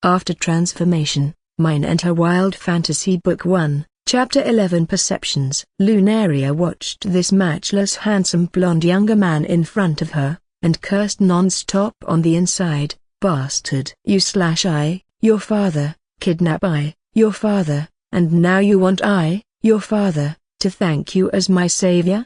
After transformation, Mine and Her Wild Fantasy Book 1, Chapter 11 Perceptions. Lunaria watched this matchless handsome blonde younger man in front of her, and cursed non-stop on the inside. Bastard. You/I, your father, kidnap I, your father, and now you want I, your father, to thank you as my savior?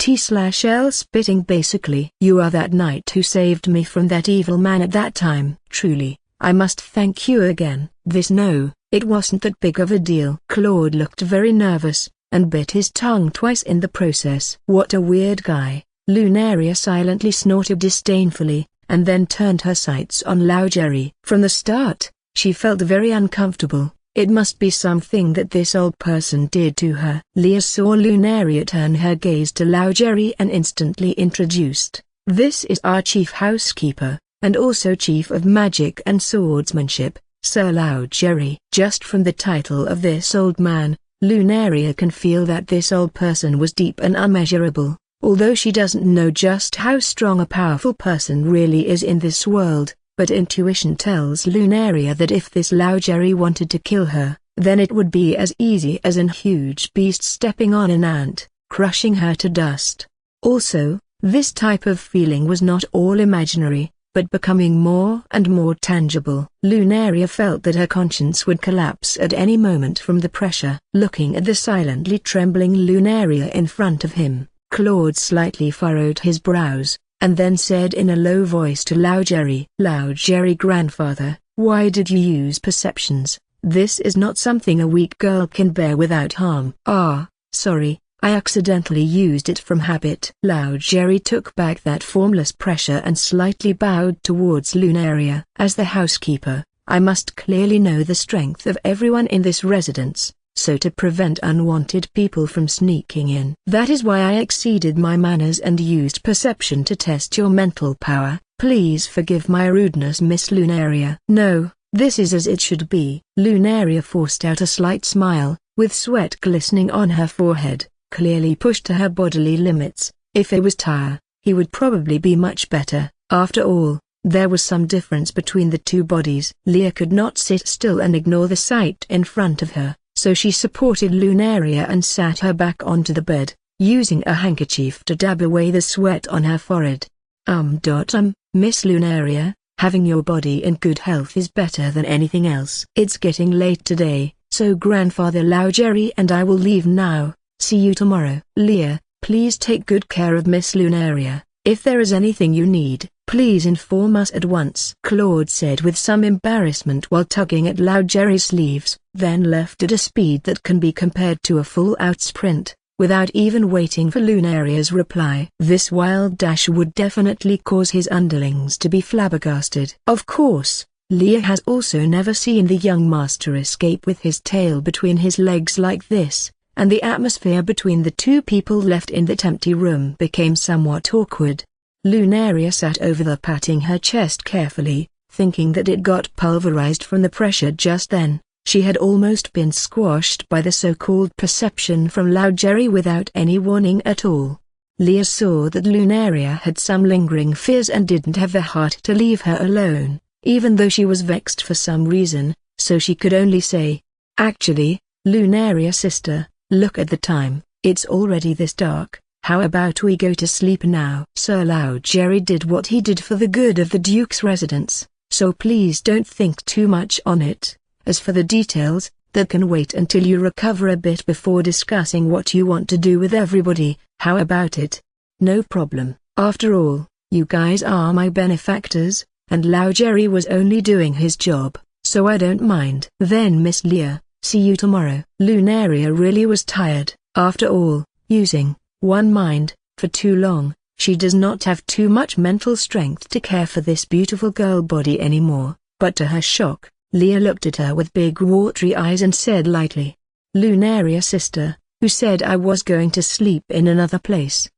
T/L spitting basically. You are that knight who saved me from that evil man at that time. Truly, I must thank you again. No, it wasn't that big of a deal. Claude looked very nervous, and bit his tongue twice in the process. What a weird guy. Lunaria silently snorted disdainfully, and then turned her sights on Lao Jerry. From the start, she felt very uncomfortable. It must be something that this old person did to her. Leah saw Lunaria turn her gaze to Lao Jerry and instantly introduced, "This is our chief housekeeper, and also chief of magic and swordsmanship, Sir Lao Jerry." Just from the title of this old man, Lunaria can feel that this old person was deep and unmeasurable, although she doesn't know just how strong a powerful person really is in this world. But intuition tells Lunaria that if this Lao Jerry wanted to kill her, then it would be as easy as a huge beast stepping on an ant, crushing her to dust. Also, this type of feeling was not all imaginary, but becoming more and more tangible. Lunaria felt that her conscience would collapse at any moment from the pressure. Looking at the silently trembling Lunaria in front of him, Claude slightly furrowed his brows, and then said in a low voice to Lao Jerry, "Lao Jerry grandfather, why did you use perceptions? This is not something a weak girl can bear without harm." "Ah, sorry, I accidentally used it from habit." Lao Jerry took back that formless pressure and slightly bowed towards Lunaria. "As the housekeeper, I must clearly know the strength of everyone in this residence, so to prevent unwanted people from sneaking in. That is why I exceeded my manners and used perception to test your mental power. Please forgive my rudeness, Miss Lunaria." "No, this is as it should be." Lunaria forced out a slight smile, with sweat glistening on her forehead, clearly pushed to her bodily limits. If it was Tyre, he would probably be much better. After all, there was some difference between the two bodies. Leah could not sit still and ignore the sight in front of her, so she supported Lunaria and sat her back onto the bed, using a handkerchief to dab away the sweat on her forehead. Miss Lunaria, having your body in good health is better than anything else. It's getting late today, so Grandfather Lao Jerry and I will leave now. See you tomorrow." "Leah, please take good care of Miss Lunaria. If there is anything you need, please inform us at once," Claude said with some embarrassment while tugging at Lao Jerry's sleeves, then left at a speed that can be compared to a full-out sprint, without even waiting for Lunaria's reply. This wild dash would definitely cause his underlings to be flabbergasted. Of course, Leah has also never seen the young master escape with his tail between his legs like this, and the atmosphere between the two people left in that empty room became somewhat awkward. Lunaria sat over there patting her chest carefully, thinking that it got pulverized from the pressure just then. She had almost been squashed by the so-called perception from Lao Jerry without any warning at all. Leah saw that Lunaria had some lingering fears and didn't have the heart to leave her alone, even though she was vexed for some reason, so she could only say, "Actually, Lunaria sister, look at the time, it's already this dark. How about we go to sleep now?" Sir Lao Jerry did what he did for the good of the Duke's residence, so please don't think too much on it. As for the details, that can wait until you recover a bit before discussing what you want to do with everybody. How about it? "No problem. After all, you guys are my benefactors, and Lao Jerry was only doing his job, so I don't mind." "Then Miss Leah, see you tomorrow." Lunaria really was tired. After all, using one mind for too long, she does not have too much mental strength to care for this beautiful girl body anymore. But to her shock, Leah looked at her with big watery eyes and said lightly, "Lunaria sister, who said I was going to sleep in another place?"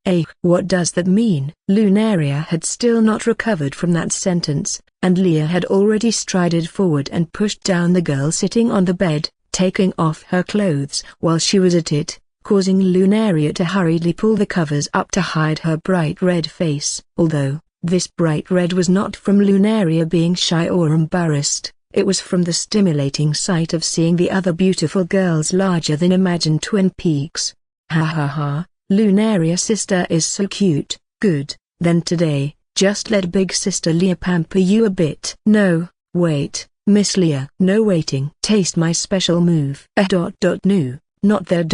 What does that mean?" Lunaria had still not recovered from that sentence, and Leah had already strided forward and pushed down the girl sitting on the bed, taking off her clothes while she was at it, causing Lunaria to hurriedly pull the covers up to hide her bright red face. Although this bright red was not from Lunaria being shy or embarrassed, It was from the stimulating sight of seeing the other beautiful girls larger than imagined Twin Peaks. Ha ha ha, Lunaria sister is so cute. Good, then today, just let big sister Leah pamper you a bit. No, wait, Miss Leah. No waiting. Taste my special move. No, not there.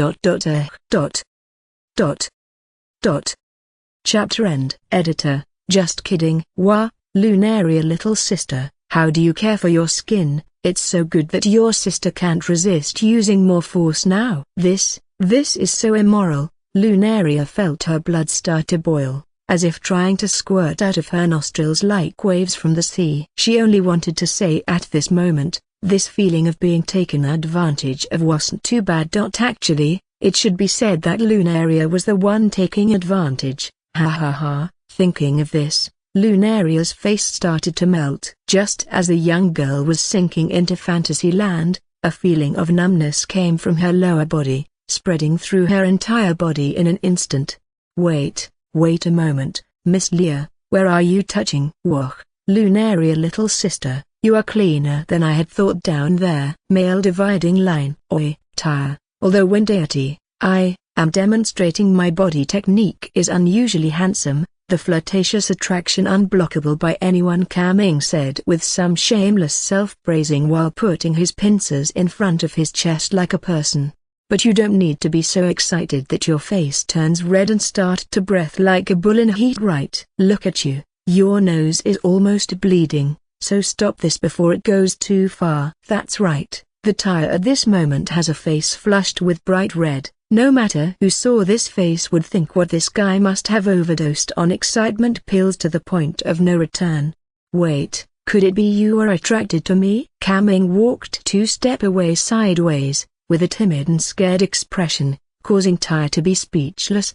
Chapter end. Editor, just kidding. Wah, Lunaria little sister, how do you care for your skin? It's so good that your sister can't resist using more force now. This is so immoral. Lunaria felt her blood start to boil, as if trying to squirt out of her nostrils like waves from the sea. She only wanted to say at this moment, this feeling of being taken advantage of wasn't too bad. Actually, it should be said that Lunaria was the one taking advantage. Ha ha ha. Thinking of this, Lunaria's face started to melt. Just as the young girl was sinking into fantasy land, a feeling of numbness came from her lower body, spreading through her entire body in an instant. Wait a moment, Miss Leah, where are you touching? Whoa, Lunaria little sister, you are cleaner than I had thought down there. Male dividing line. Oi, Tyre, although when deity, I am demonstrating my body technique is unusually handsome, the flirtatious attraction unblockable by anyone, Kam Ming said with some shameless self-praising while putting his pincers in front of his chest like a person. But you don't need to be so excited that your face turns red and start to breath like a bull in heat. Right? Look at you, your nose is almost bleeding, so stop this before it goes too far. That's right, the Tyre at this moment has a face flushed with bright red. No matter who saw this face would think what this guy must have overdosed on excitement pills to the point of no return. Wait, could it be you are attracted to me? Kam Ming walked 2 steps away sideways, with a timid and scared expression, causing Tyre to be speechless.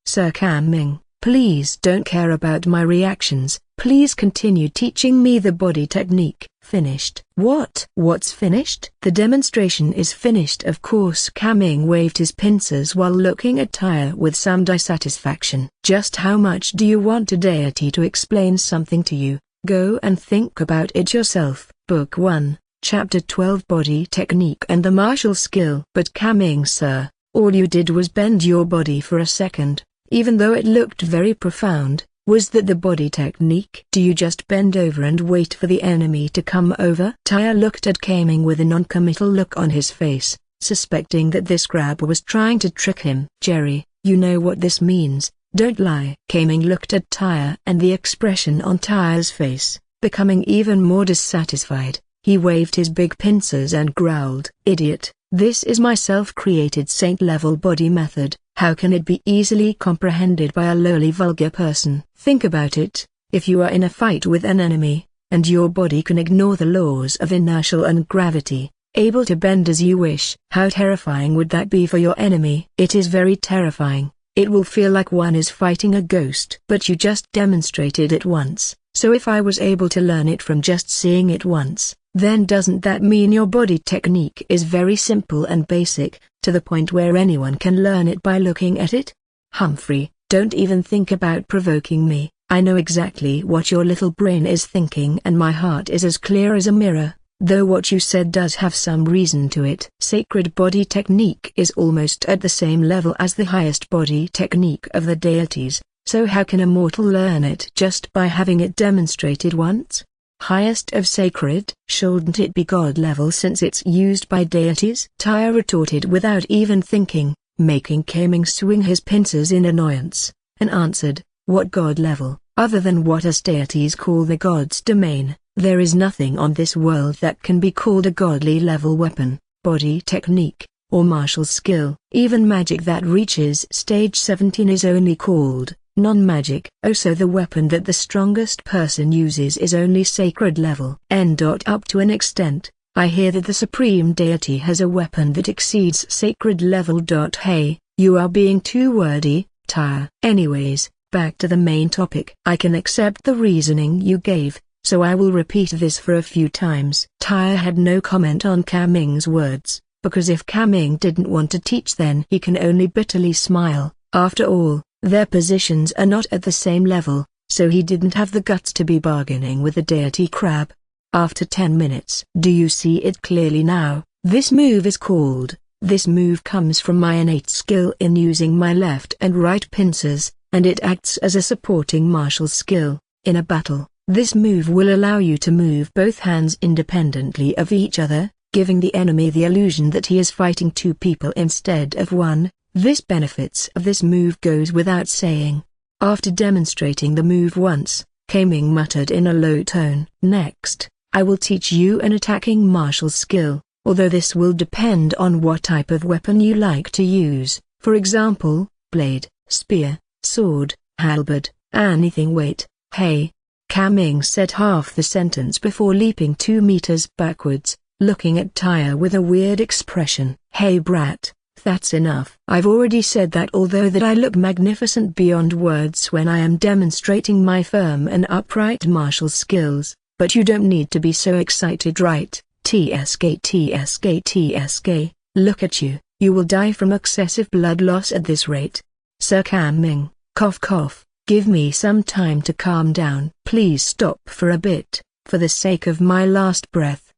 Sir Kam Ming, please don't care about my reactions, please continue teaching me the body technique. Finished. What's finished? The demonstration is finished, of course. Kam Ming waved his pincers while looking at Tyre with some dissatisfaction. Just how much do you want a deity to explain something to you? Go and think about it yourself. Book 1, Chapter 12, Body Technique and the Martial Skill. But Kam Ming sir, all you did was bend your body for a second, even though it looked very profound. Was that the body technique? Do you just bend over and wait for the enemy to come over? Tyre looked at Kam Ming with a non-committal look on his face, suspecting that this grab was trying to trick him. Jerry, you know what this means, don't lie. Kam Ming looked at Tyre and the expression on Tyre's face, becoming even more dissatisfied. He waved his big pincers and growled, "Idiot, this is my self-created saint-level body method. How can it be easily comprehended by a lowly vulgar person? Think about it, if you are in a fight with an enemy, and your body can ignore the laws of inertia and gravity, able to bend as you wish, how terrifying would that be for your enemy? It is very terrifying. It will feel like one is fighting a ghost. But you just demonstrated it once, so if I was able to learn it from just seeing it once, then doesn't that mean your body technique is very simple and basic, to the point where anyone can learn it by looking at it? Humphrey, don't even think about provoking me. I know exactly what your little brain is thinking and my heart is as clear as a mirror, though what you said does have some reason to it. Sacred body technique is almost at the same level as the highest body technique of the deities, so how can a mortal learn it just by having it demonstrated once? Highest of sacred? Shouldn't it be God level since it's used by deities? Tyre retorted without even thinking, making Kam Ming swing his pincers in annoyance, and answered, what God level? Other than what us deities call the God's domain, there is nothing on this world that can be called a godly level weapon, body technique, or martial skill. Even magic that reaches stage 17 is only called non-magic. So the weapon that the strongest person uses is only sacred level. Up to an extent, I hear that the supreme deity has a weapon that exceeds sacred level. Hey, you are being too wordy, Tyre. Anyways, back to the main topic. I can accept the reasoning you gave, so I will repeat this for a few times. Tyre had no comment on Kam Ming's words, because if Kam Ming didn't want to teach then he can only bitterly smile. After all, their positions are not at the same level, so he didn't have the guts to be bargaining with the deity crab. after 10 minutes. Do you see it clearly now? This move is called. This move comes from my innate skill in using my left and right pincers, and it acts as a supporting martial skill. In a battle, this move will allow you to move both hands independently of each other, giving the enemy the illusion that he is fighting two people instead of one. This benefits of this move goes without saying. After demonstrating the move once, Kang-Ming muttered in a low tone. Next, I will teach you an attacking martial skill, although this will depend on what type of weapon you like to use. For example, blade, spear, sword, halberd, anything. Wait, hey. Kang-Ming said half the sentence before leaping 2 meters backwards, looking at Taya with a weird expression. Hey brat, that's enough. I've already said that although that I look magnificent beyond words when I am demonstrating my firm and upright martial skills, but you don't need to be so excited, right? TSK, look at you, you will die from excessive blood loss at this rate. Sir Kang-Ming, cough cough, give me some time to calm down. Please stop for a bit, for the sake of my last breath.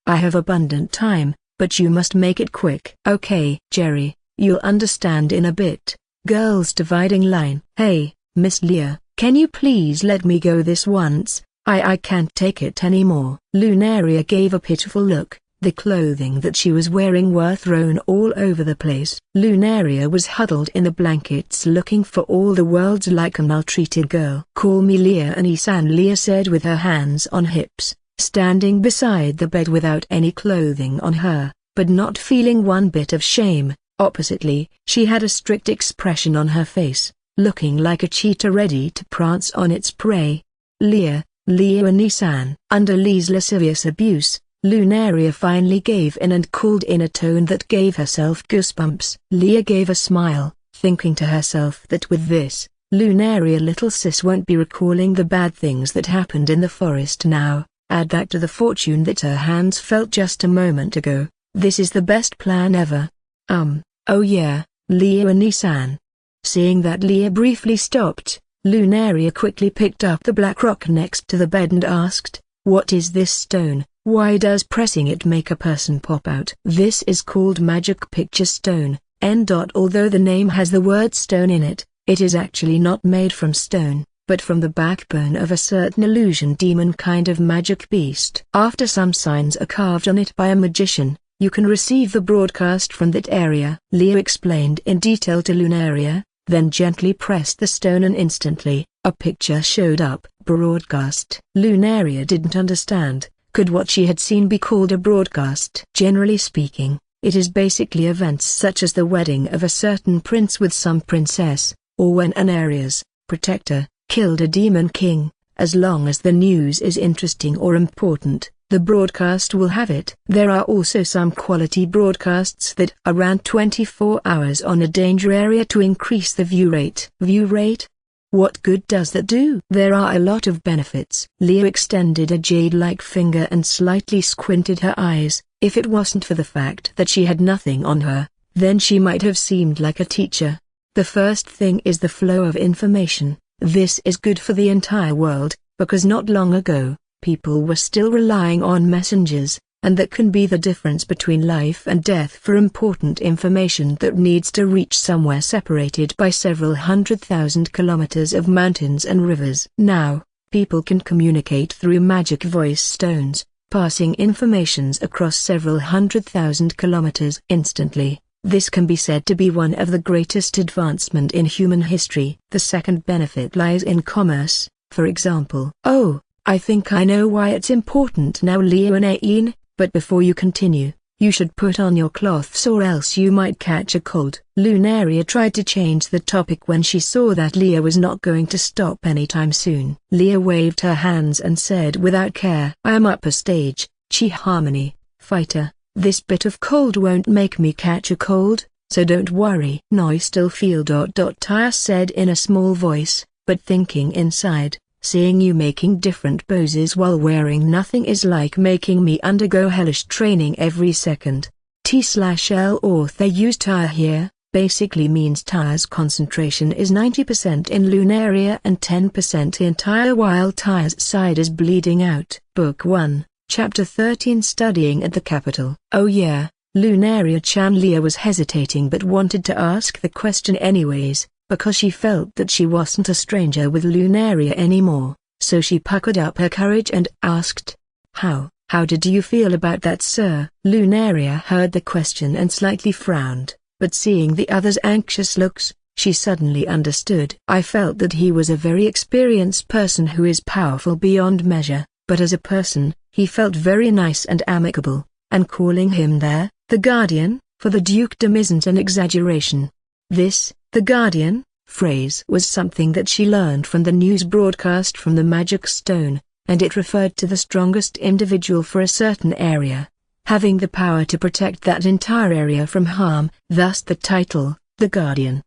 I have abundant time, but you must make it quick. Okay, Jerry, you'll understand in a bit. Girls dividing line. Hey, Miss Leah, can you please let me go this once? I can't take it anymore. Lunaria gave a pitiful look. The clothing that she was wearing were thrown all over the place. Lunaria was huddled in the blankets looking for all the worlds like a maltreated girl. Call me Leah Annie-san, Leah said with her hands on hips, standing beside the bed without any clothing on her, but not feeling one bit of shame. Oppositely, she had a strict expression on her face, looking like a cheetah ready to prance on its prey. Leah Annie-san. Under Lee's lascivious abuse, Lunaria finally gave in and called in a tone that gave herself goosebumps. Leah gave a smile, thinking to herself that with this, Lunaria little sis won't be recalling the bad things that happened in the forest now. Add that to the fortune that her hands felt just a moment ago. This is the best plan ever. Oh yeah, Leah Annie-san. Seeing that Leah briefly stopped, Lunaria quickly picked up the black rock next to the bed and asked, what is this stone? Why does pressing it make a person pop out? This is called magic picture stone. Although the name has the word stone in it, it is actually not made from stone, but from the backbone of a certain illusion demon kind of magic beast. After some signs are carved on it by a magician, you can receive the broadcast from that area. Leah explained in detail to Lunaria, then gently pressed the stone and instantly, a picture showed up. Broadcast. Lunaria didn't understand. Could what she had seen be called a broadcast? Generally speaking, it is basically events such as the wedding of a certain prince with some princess, or when an Ares, protector, killed a demon king. As long as the news is interesting or important, the broadcast will have it. There are also some quality broadcasts that are around 24 hours on a danger area to increase the view rate. View rate? What good does that do? There are a lot of benefits. Leah extended a jade-like finger and slightly squinted her eyes. If it wasn't for the fact that she had nothing on her, then she might have seemed like a teacher. The first thing is the flow of information. This is good for the entire world, because not long ago, people were still relying on messengers, and that can be the difference between life and death for important information that needs to reach somewhere separated by several 100,000 kilometers of mountains and rivers. Now, people can communicate through magic voice stones, passing informations across several 100,000 kilometers instantly. This can be said to be one of the greatest advancement in human history. The second benefit lies in commerce, for example. Oh, I think I know why it's important now, Leah Annie. But before you continue, you should put on your cloths or else you might catch a cold. Lunaria tried to change the topic when she saw that Leah was not going to stop anytime soon. Leah waved her hands and said without care, I am upper stage, Chi Harmony, fighter. This bit of cold won't make me catch a cold, so don't worry. No, I still feel ... Taya said in a small voice, but thinking inside. Seeing you making different poses while wearing nothing is like making me undergo hellish training every second. T/L author used Taya here, basically means Taya's concentration is 90% in Lunaria and 10% in Taya while Taya's side is bleeding out. Book 1, Chapter 13 Studying at the Capital. Oh yeah, Lunaria-chan. Leah was hesitating but wanted to ask the question anyways, because she felt that she wasn't a stranger with Lunaria anymore, so she puckered up her courage and asked, How did you feel about that, sir? Lunaria heard the question and slightly frowned, but seeing the other's anxious looks, she suddenly understood. I felt that he was a very experienced person who is powerful beyond measure, but as a person, he felt very nice and amicable, and calling him the Guardian, for the dukedom isn't an exaggeration. This, the Guardian, phrase was something that she learned from the news broadcast from the Magic Stone, and it referred to the strongest individual for a certain area, having the power to protect that entire area from harm, thus the title, the Guardian.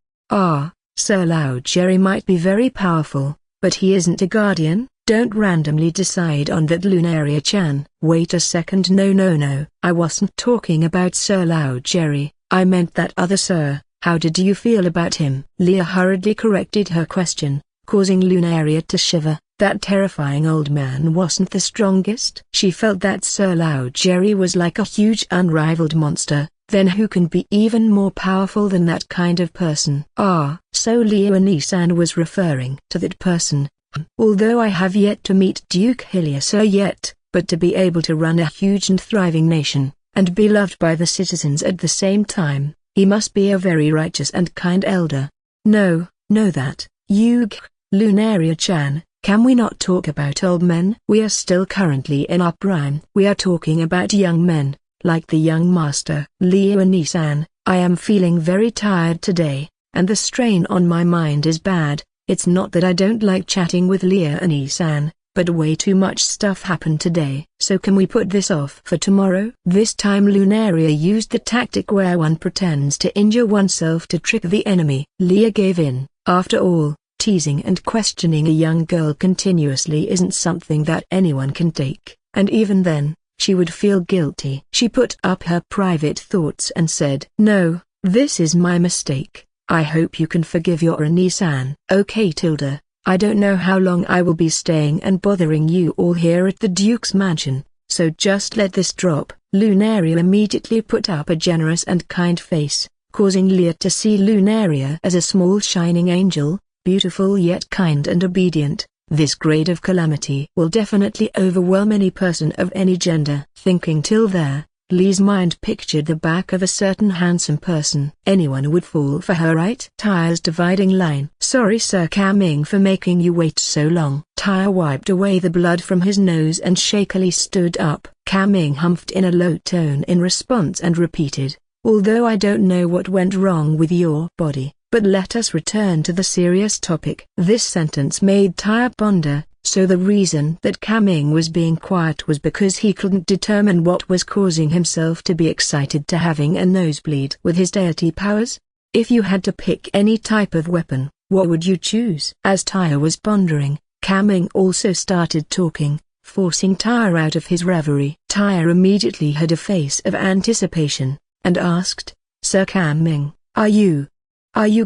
Sir Lao Jerry might be very powerful, but he isn't a guardian. Don't randomly decide on that, Lunaria-chan. Wait a second, no, I wasn't talking about Sir Lao Jerry, I meant that other sir. How did you feel about him? Leah hurriedly corrected her question, causing Lunaria to shiver. That terrifying old man wasn't the strongest. She felt that Sir Lao Jerry was like a huge unrivaled monster. Then who can be even more powerful than that kind of person? So Leonie-san was referring to that person. Although I have yet to meet Duke Hillier yet, but to be able to run a huge and thriving nation, and be loved by the citizens at the same time, he must be a very righteous and kind elder. No, that, Lunaria-chan, can we not talk about old men? We are still currently in our prime. We are talking about young men, like the young master. Leonie-san, I am feeling very tired today, and the strain on my mind is bad. It's not that I don't like chatting with Leonie-san, but way too much stuff happened today. So can we put this off for tomorrow? This time Lunaria used the tactic where one pretends to injure oneself to trick the enemy. Leah gave in. After all, teasing and questioning a young girl continuously isn't something that anyone can take, and even then, she would feel guilty. She put up her private thoughts and said, No, this is my mistake. I hope you can forgive your Annie-san. Okay Tilda, I don't know how long I will be staying and bothering you all here at the Duke's mansion, so just let this drop. Lunaria immediately put up a generous and kind face, causing Leah to see Lunaria as a small shining angel, beautiful yet kind and obedient. This grade of calamity will definitely overwhelm any person of any gender. Thinking till there, Lee's mind pictured the back of a certain handsome person. Anyone would fall for her, right? Tyre's dividing line. Sorry Sir Kaming for making you wait so long. Tyre wiped away the blood from his nose and shakily stood up. Kaming humphed in a low tone in response and repeated, Although I don't know what went wrong with your body, but let us return to the serious topic. This sentence made Tyre ponder. So the reason that Kaming was being quiet was because he couldn't determine what was causing himself to be excited to having a nosebleed. With his deity powers, if you had to pick any type of weapon, what would you choose? As Tyre was pondering, Kaming also started talking, forcing Tyre out of his reverie. Tyre immediately had a face of anticipation, and asked, Sir Kaming, are you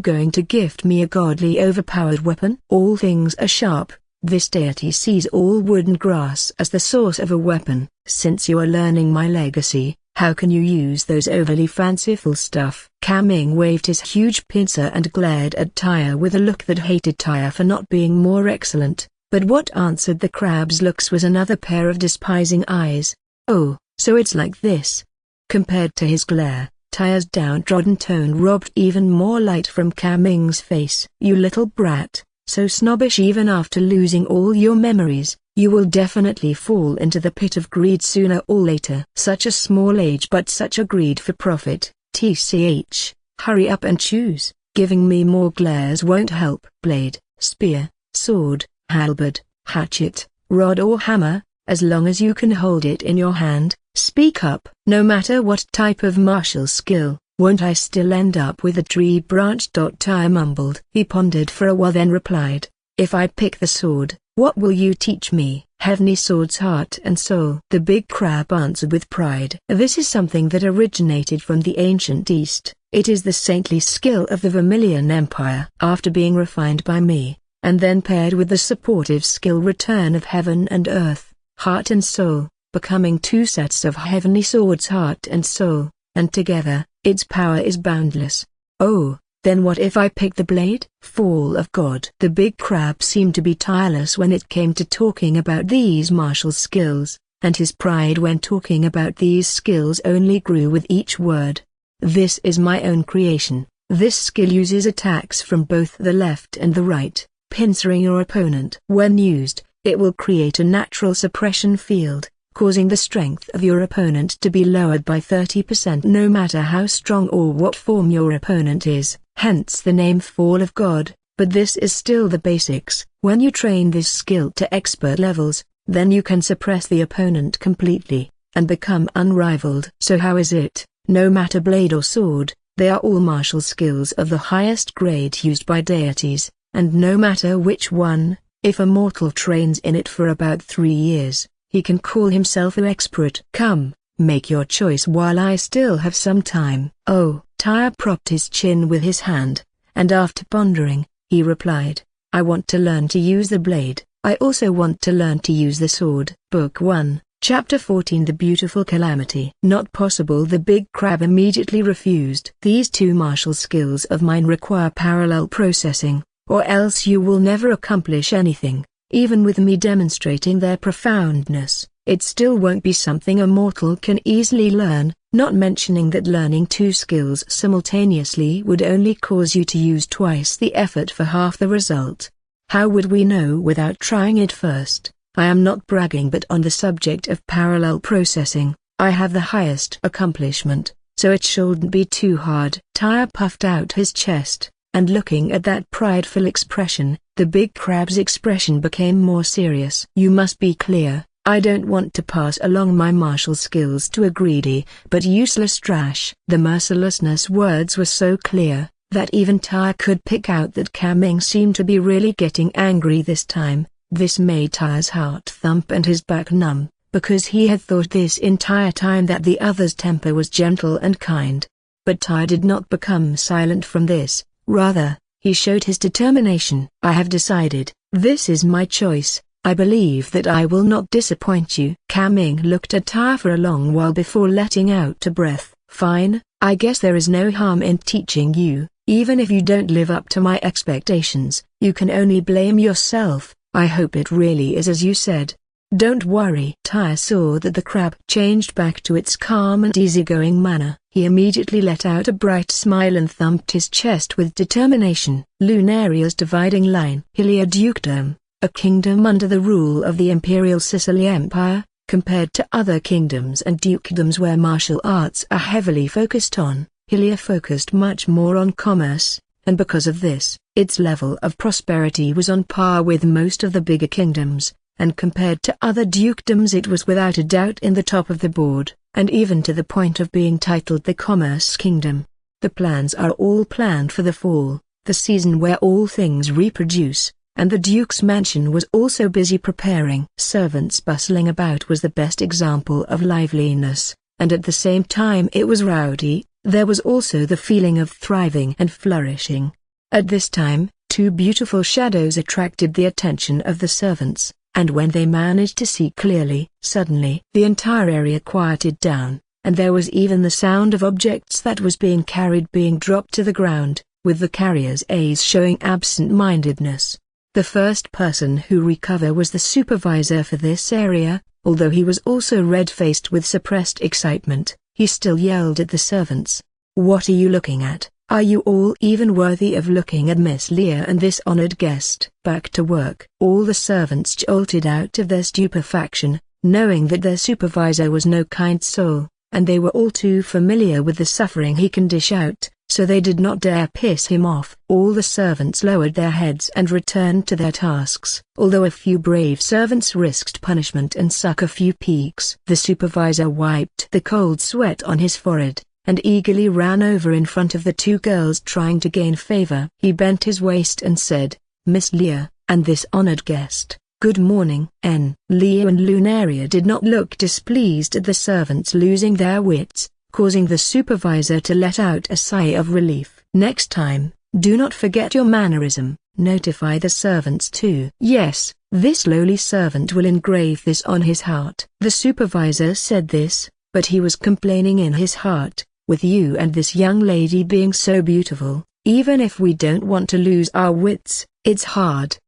going to gift me a godly overpowered weapon? All things are sharp. This deity sees all wood and grass as the source of a weapon. Since you are learning my legacy, how can you use those overly fanciful stuff? Kaming waved his huge pincer and glared at Tyre with a look that hated Tyre for not being more excellent, but what answered the crab's looks was another pair of despising eyes. Oh, so it's like this. Compared to his glare, Tyre's downtrodden tone robbed even more light from Kaming's face. You little brat. So snobbish even after losing all your memories, you will definitely fall into the pit of greed sooner or later. Such a small age but such a greed for profit. TCH, hurry up and choose. Giving me more glares won't help. Blade, spear, sword, halberd, hatchet, rod or hammer, as long as you can hold it in your hand, speak up. No matter what type of martial skill. Won't I still end up with a tree branch? Tyre mumbled. He pondered for a while then replied, If I pick the sword, what will you teach me? Heavenly Sword's heart and soul. The big crab answered with pride. This is something that originated from the ancient East. It is the saintly skill of the Vermilion Empire. After being refined by me, and then paired with the supportive skill return of heaven and earth, heart and soul, becoming two sets of heavenly swords, heart and soul, and together, its power is boundless. Oh, then what if I pick the blade? Fall of God. The big crab seemed to be tireless when it came to talking about these martial skills, and his pride when talking about these skills only grew with each word. This is my own creation. This skill uses attacks from both the left and the right, pincering your opponent. When used, it will create a natural suppression field, causing the strength of your opponent to be lowered by 30% no matter how strong or what form your opponent is, hence the name Fall of God. But this is still the basics. When you train this skill to expert levels, then you can suppress the opponent completely, and become unrivaled. So how is it? No matter blade or sword, they are all martial skills of the highest grade used by deities, and no matter which one, if a mortal trains in it for about 3 years, he can call himself an expert. Come, make your choice while I still have some time. Oh, Tyre propped his chin with his hand, and after pondering, he replied, I want to learn to use the blade. I also want to learn to use the sword. Book 1, Chapter 14 The Beautiful Calamity. Not possible. The big crab immediately refused. These two martial skills of mine require parallel processing, or else you will never accomplish anything. Even with me demonstrating their profoundness, it still won't be something a mortal can easily learn, not mentioning that learning two skills simultaneously would only cause you to use twice the effort for half the result. How would we know without trying it first? I am not bragging, but on the subject of parallel processing, I have the highest accomplishment, so it shouldn't be too hard. Tyre puffed out his chest, and looking at that prideful expression, the big crab's expression became more serious. You must be clear, I don't want to pass along my martial skills to a greedy but useless trash. The mercilessness words were so clear, that even Tyre could pick out that Kaming seemed to be really getting angry this time. This made Tyre's heart thump and his back numb, because he had thought this entire time that the other's temper was gentle and kind. But Tyre did not become silent from this, rather, he showed his determination. I have decided, this is my choice, I believe that I will not disappoint you. Kaming looked at Tyre for a long while before letting out a breath. Fine, I guess there is no harm in teaching you, even if you don't live up to my expectations, you can only blame yourself. I hope it really is as you said. Don't worry. Tyre saw that the crab changed back to its calm and easygoing manner. He immediately let out a bright smile and thumped his chest with determination. Lunaria's dividing line. Hylia Dukedom, a kingdom under the rule of the Imperial Sicily Empire, compared to other kingdoms and dukedoms where martial arts are heavily focused on, Hylia focused much more on commerce, and because of this, its level of prosperity was on par with most of the bigger kingdoms, and compared to other dukedoms it was without a doubt in the top of the board, and even to the point of being titled the Commerce Kingdom. The plans are all planned for the fall, the season where all things reproduce, and the Duke's mansion was also busy preparing. Servants bustling about was the best example of liveliness, and at the same time it was rowdy. There was also the feeling of thriving and flourishing. At this time, two beautiful shadows attracted the attention of the servants, and when they managed to see clearly, suddenly the entire area quieted down, and there was even the sound of objects that was being carried being dropped to the ground, with the carrier's eyes showing absent-mindedness. The first person who recovered was the supervisor for this area. Although he was also red-faced with suppressed excitement, he still yelled at the servants. What are you looking at? Are you all even worthy of looking at Miss Leah and this honored guest? Back to work. All the servants jolted out of their stupefaction, knowing that their supervisor was no kind soul, and they were all too familiar with the suffering he can dish out, so they did not dare piss him off. All the servants lowered their heads and returned to their tasks. Although a few brave servants risked punishment and suck a few peaks. The supervisor wiped the cold sweat on his forehead, and eagerly ran over in front of the two girls trying to gain favor. He bent his waist and said, Miss Leah, and this honored guest, good morning. Leah and Lunaria did not look displeased at the servants losing their wits, causing the supervisor to let out a sigh of relief. Next time, Do not forget your mannerism. Notify the servants too. Yes, this lowly servant will engrave this on his heart." The supervisor said this, but he was complaining in his heart, "With you and this young lady being so beautiful, even if we don't want to lose our wits, it's hard.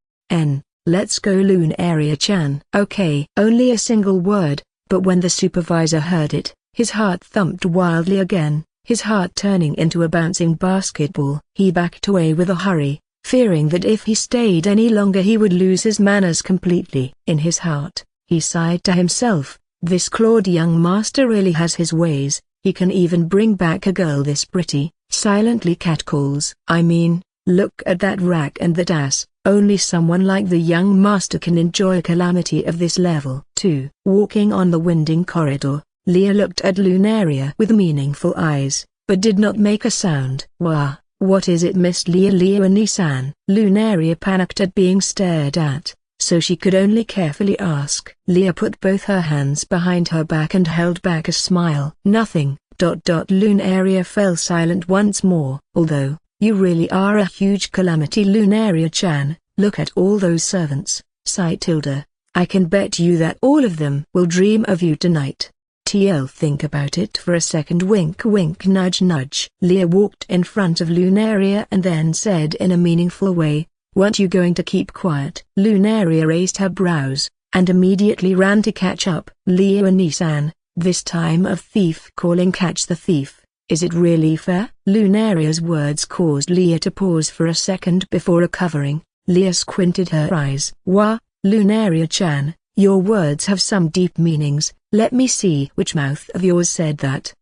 Let's go Lunaria-chan." "Okay." Only a single word, but when the supervisor heard it, his heart thumped wildly again, his heart turning into a bouncing basketball. He backed away with a hurry, fearing that if he stayed any longer he would lose his manners completely. In his heart, he sighed to himself, "This clawed young master really has his ways, he can even bring back a girl this pretty." Silently catcalls. "I mean, look at that rack and that ass. Only someone like the young master can enjoy a calamity of this level." 2. Walking on the winding corridor, Leah looked at Lunaria with meaningful eyes, but did not make a sound. "Wah, what is it, Miss Leonie-san?" Lunaria panicked at being stared at, so she could only carefully ask. Leah put both her hands behind her back and held back a smile. "Nothing." Lunaria fell silent once more. "Although, you really are a huge calamity, Lunaria-chan. Look at all those servants," sighed Tilda. "I can bet you that all of them will dream of you tonight. Think about it for a second." Wink wink nudge nudge. Leah walked in front of Lunaria and then said in a meaningful way, "Weren't you going to keep quiet?" Lunaria raised her brows, and immediately ran to catch up. "Leonie-san, this time of thief calling catch the thief. Is it really fair?" Lunaria's words caused Leah to pause for a second before recovering. Leah squinted her eyes. "Wah, Lunaria-chan, your words have some deep meanings. Let me see which mouth of yours said that."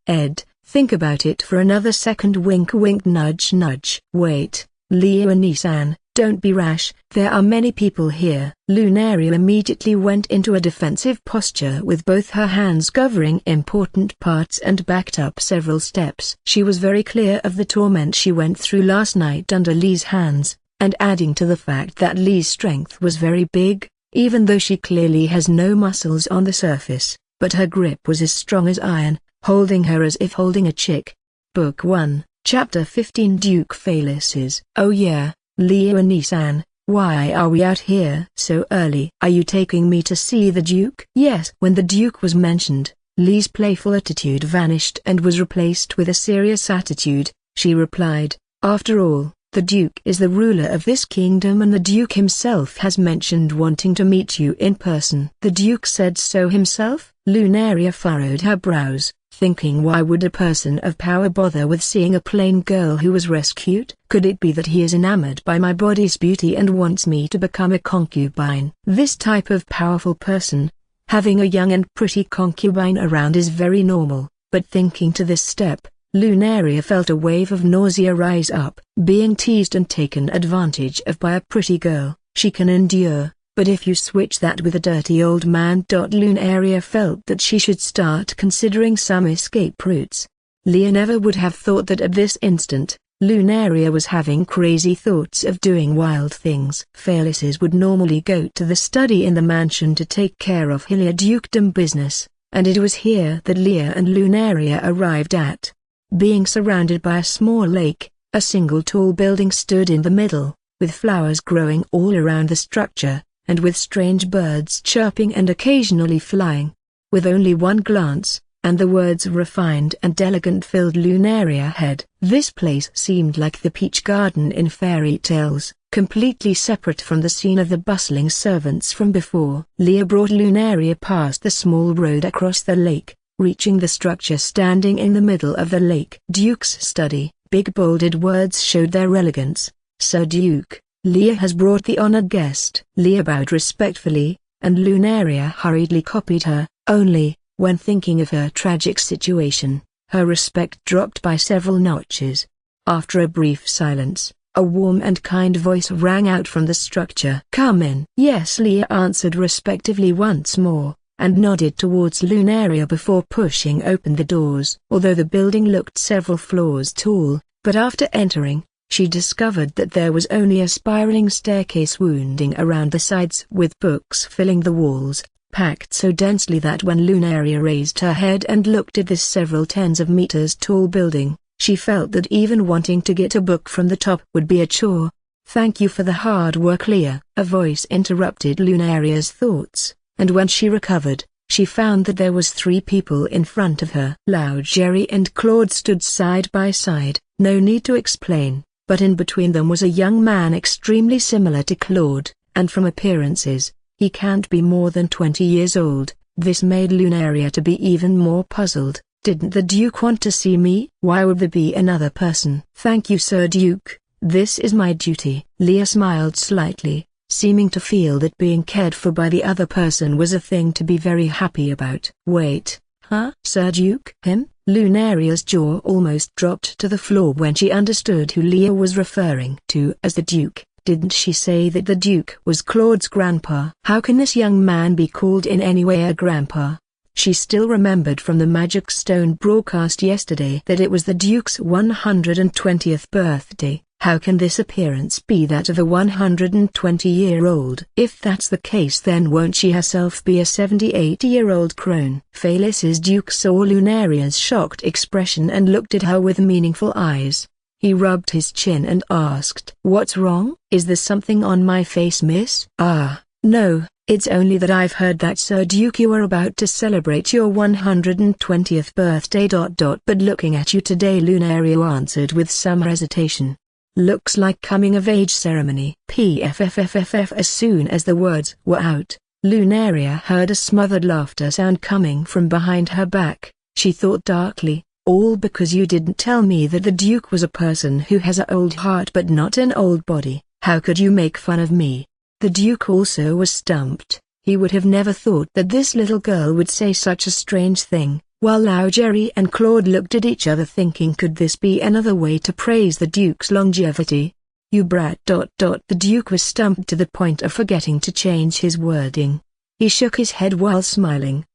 Think about it for another second. Wink wink nudge nudge. "Wait, Leonie-san, don't be rash. There are many people here." Lunaria immediately went into a defensive posture with both her hands covering important parts and backed up several steps. She was very clear of the torment she went through last night under Lee's hands, and adding to the fact that Lee's strength was very big, even though she clearly has no muscles on the surface, but her grip was as strong as iron, holding her as if holding a chick. Book 1, Chapter 15 Duke Failises. "Oh yeah, Leonie-san, why are we out here so early? Are you taking me to see the Duke?" "Yes." When the Duke was mentioned, Lee's playful attitude vanished and was replaced with a serious attitude. She replied, "After all, the Duke is the ruler of this kingdom and the Duke himself has mentioned wanting to meet you in person." "The Duke said so himself?" Lunaria furrowed her brows, thinking, why would a person of power bother with seeing a plain girl who was rescued? Could it be that he is enamored by my body's beauty and wants me to become a concubine? This type of powerful person, having a young and pretty concubine around, is very normal, but thinking to this step, Lunaria felt a wave of nausea rise up. Being teased and taken advantage of by a pretty girl, she can endure, but if you switch that with a dirty old man. Lunaria felt that she should start considering some escape routes. Leah never would have thought that at this instant, Lunaria was having crazy thoughts of doing wild things. Failises would normally go to the study in the mansion to take care of Hillier dukedom business, and it was here that Leah and Lunaria arrived at. Being surrounded by a small lake, a single tall building stood in the middle, with flowers growing all around the structure, and with strange birds chirping and occasionally flying. With only one glance, and the words "refined and elegant" filled Lunaria's head. This place seemed like the peach garden in fairy tales, completely separate from the scene of the bustling servants from before. Leah brought Lunaria past the small road across the lake, reaching the structure standing in the middle of the lake. "Duke's study." Big bolded words showed their elegance. "Sir Duke, Leah has brought the honored guest." Leah bowed respectfully, and Lunaria hurriedly copied her, only, when thinking of her tragic situation, her respect dropped by several notches. After a brief silence, a warm and kind voice rang out from the structure. "Come in." "Yes," Leah answered respectively once more, and nodded towards Lunaria before pushing open the doors. Although the building looked several floors tall, but after entering, she discovered that there was only a spiraling staircase wounding around the sides with books filling the walls, packed so densely that when Lunaria raised her head and looked at this several tens of meters tall building, She felt that even wanting to get a book from the top would be a chore. "Thank you for the hard work, Leah." A voice interrupted Lunaria's thoughts, and when she recovered, she found that there was 3 people in front of her. Lao Jerry and Claude stood side by side. No need to explain, but in between them was a young man extremely similar to Claude, and from appearances, he can't be more than 20 years old. This made Lunaria to be even more puzzled. "Didn't the Duke want to see me? Why would there be another person?" "Thank you, Sir Duke, this is my duty." Leah smiled slightly, seeming to feel that being cared for by the other person was a thing to be very happy about. "Wait, huh? Sir Duke? Him?" Lunaria's jaw almost dropped to the floor when she understood who Leah was referring to as the Duke. Didn't she say that the Duke was Claude's grandpa? How can this young man be called in any way a grandpa? She still remembered from the Magic Stone broadcast yesterday that it was the Duke's 120th birthday. How can this appearance be that of a 120-year-old? If that's the case, then won't she herself be a 78-year-old crone? Felis's Duke saw Lunaria's shocked expression and looked at her with meaningful eyes. He rubbed his chin and asked, "What's wrong? Is there something on my face, miss?" "Ah, no, it's only that I've heard that, Sir Duke, you are about to celebrate your 120th birthday. But looking at you today," Lunaria answered with some hesitation. "Looks like coming-of-age ceremony." Pfffff. As soon as the words were out, Lunaria heard a smothered laughter sound coming from behind her back. She thought darkly, "All because you didn't tell me that the Duke was a person who has an old heart but not an old body. How could you make fun of me?" The Duke also was stumped. He would have never thought that this little girl would say such a strange thing, while Lao Jerry and Claude looked at each other thinking, could this be another way to praise the Duke's longevity? "You brat." The Duke was stumped to the point of forgetting to change his wording. He shook his head while smiling.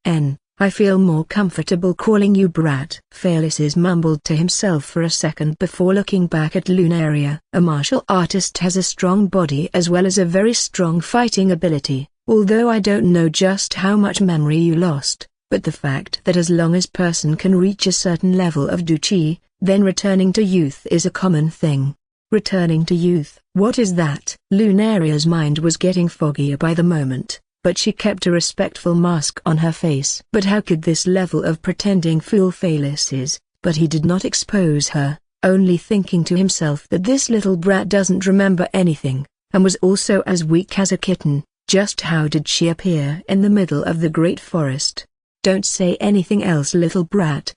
"I feel more comfortable calling you brat." Felis mumbled to himself for a second before looking back at Lunaria. "A martial artist has a strong body as well as a very strong fighting ability, although I don't know just how much memory you lost, but the fact that as long as person can reach a certain level of Duchi, then returning to youth is a common thing." Returning to youth, what is that? Lunaria's mind was getting foggier by the moment, but she kept a respectful mask on her face. But how could this level of pretending fool Felis? But he did not expose her, only thinking to himself that this little brat doesn't remember anything, and was also as weak as a kitten. Just how did she appear in the middle of the great forest? "Don't say anything else, little brat."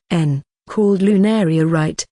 Called Lunaria, right?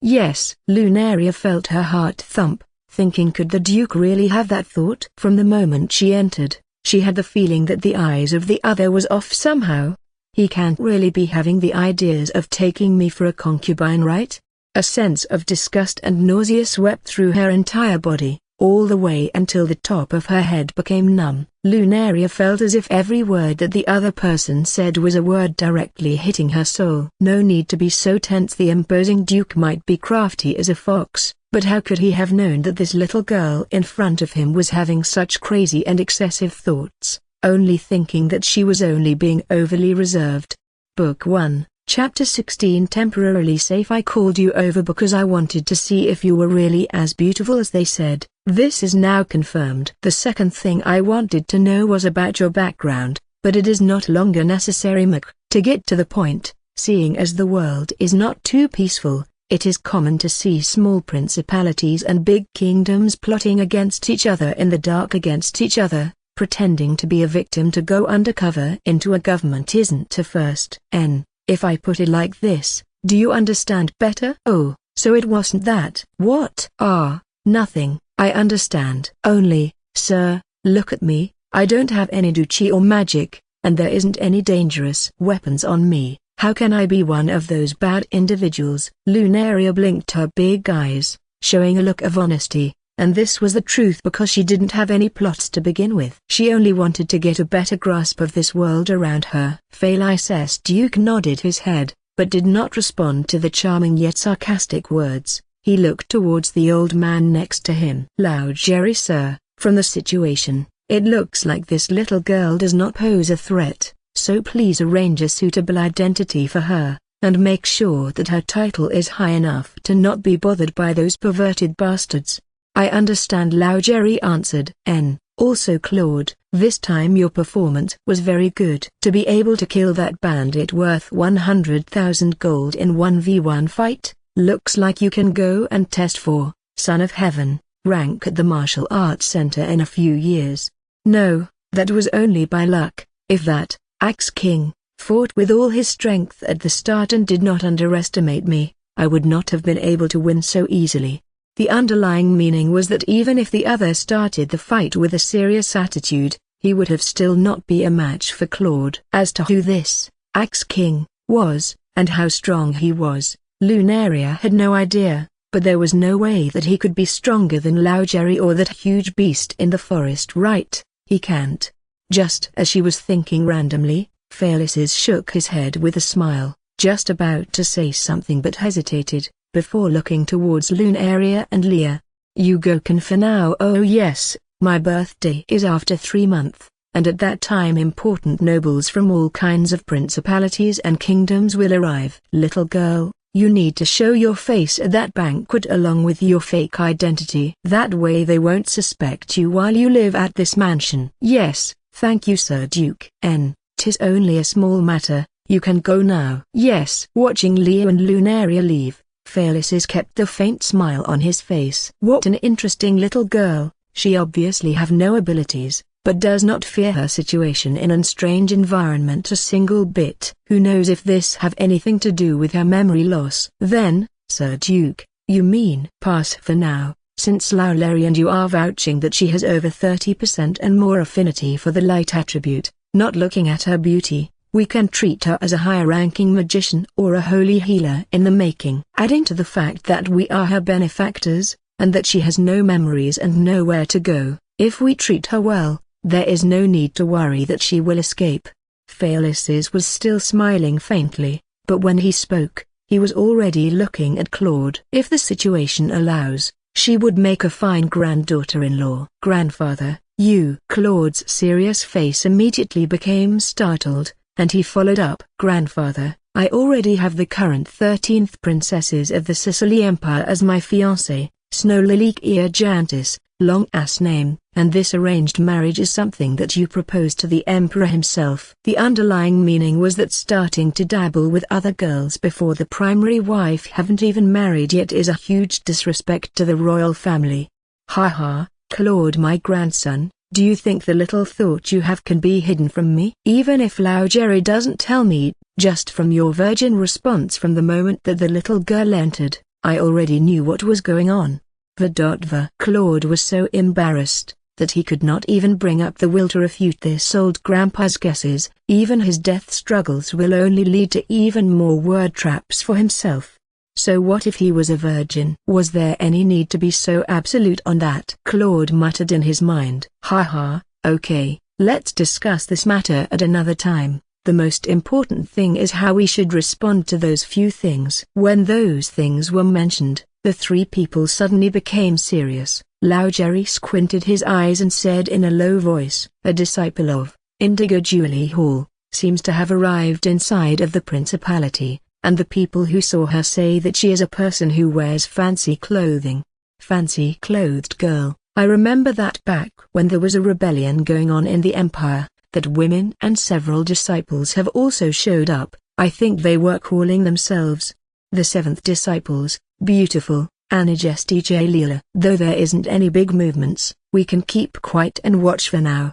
Yes. Lunaria felt her heart thump, thinking, could the Duke really have that thought? From the moment she entered, she had the feeling that the eyes of the other was off somehow. He can't really be having the ideas of taking me for a concubine, right? A sense of disgust and nausea swept through her entire body, all the way until the top of her head became numb. Lunaria felt as if every word that the other person said was a word directly hitting her soul. No need to be so tense. The imposing Duke might be crafty as a fox, but how could he have known that this little girl in front of him was having such crazy and excessive thoughts, only thinking that she was only being overly reserved? Book 1, Chapter 16. Temporarily safe. I called you over because I wanted to see if you were really as beautiful as they said. This is now confirmed. The second thing I wanted to know was about your background, but it is not longer necessary, to get to the point, seeing as the world is not too peaceful. It is common to see small principalities and big kingdoms plotting against each other in the dark against each other, pretending to be a victim to go undercover into a government isn't a first. If I put it like this, do you understand better? Oh, so it wasn't that. What? Nothing, I understand. Only, sir, look at me, I don't have any duchi or magic, and there isn't any dangerous weapons on me. How can I be one of those bad individuals? Lunaria blinked her big eyes, showing a look of honesty, and this was the truth because she didn't have any plots to begin with. She only wanted to get a better grasp of this world around her. Felis's Duke nodded his head, but did not respond to the charming yet sarcastic words. He looked towards the old man next to him. Lao Jerry, sir, from the situation, it looks like this little girl does not pose a threat, so please arrange a suitable identity for her. and make sure that her title is high enough to not be bothered by those perverted bastards." "I understand," Lao Jerry answered. Also Claude, this time your performance was very good. To be able to kill that bandit worth 100,000 gold in 1v1 fight, looks like you can go and test for, Son of Heaven, rank at the martial arts center in a few years." "No, that was only by luck, if that." Axe King fought with all his strength at the start and did not underestimate me. I would not have been able to win so easily. The underlying meaning was that even if the other started the fight with a serious attitude, he would have still not be a match for Claude. As to who this Axe King was, and how strong he was, Lunaria had no idea, but there was no way that he could be stronger than Lao Jerry or that huge beast in the forest. Right, he can't. Just as she was thinking randomly, Fearless shook his head with a smile, just about to say something but hesitated, before looking towards Lunaria and Leah. "You go can for now." "Oh yes, my birthday is after 3 months, and at that time important nobles from all kinds of principalities and kingdoms will arrive." "Little girl, you need to show your face at that banquet along with your fake identity. That way they won't suspect you while you live at this mansion." "Yes, thank you Sir Duke." "'Tis only a small matter, you can go now." "Yes." Watching Leah and Lunaria leave, Fearless kept the faint smile on his face. What an interesting little girl. She obviously have no abilities, but does not fear her situation in a strange environment a single bit. Who knows if this have anything to do with her memory loss. "Then, Sir Duke, you mean pass for now, since Lao Larry and you are vouching that she has over 30% and more affinity for the light attribute, not looking at her beauty. We can treat her as a higher-ranking magician or a holy healer in the making." Adding to the fact that we are her benefactors, and that she has no memories and nowhere to go, if we treat her well, there is no need to worry that she will escape. Fearless was still smiling faintly, but when he spoke, he was already looking at Claude. If the situation allows, she would make a fine granddaughter-in-law. "Grandfather, you." Claude's serious face immediately became startled, and he followed up. "Grandfather, I already have the current 13th princesses of the Sicily Empire as my fiancée, Snow Lily Giantis, long-ass name, and this arranged marriage is something that you proposed to the emperor himself." The underlying meaning was that starting to dabble with other girls before the primary wife haven't even married yet is a huge disrespect to the royal family. "Ha, Claude my grandson, do you think the little thought you have can be hidden from me?" "Even if Lao Jerry doesn't tell me, just from your virgin response from the moment that the little girl entered, I already knew what was going on." Claude was so embarrassed that he could not even bring up the will to refute this old grandpa's guesses. Even his death struggles will only lead to even more word traps for himself. So what if he was a virgin? Was there any need to be so absolute on that? Claude muttered in his mind. Okay, let's discuss this matter at another time. The most important thing is how we should respond to those few things." When those things were mentioned, the three people suddenly became serious. Lao Jerry squinted his eyes and said in a low voice, "A disciple of Indigo Julie Hall seems to have arrived inside of the principality, and the people who saw her say that she is a person who wears fancy clothing." Fancy-clothed girl. I remember that back when there was a rebellion going on in the Empire, that women and several disciples have also showed up. I think they were calling themselves the Seventh Disciples. Beautiful, Anagesti J. Leela. Though there isn't any big movements, we can keep quiet and watch for now.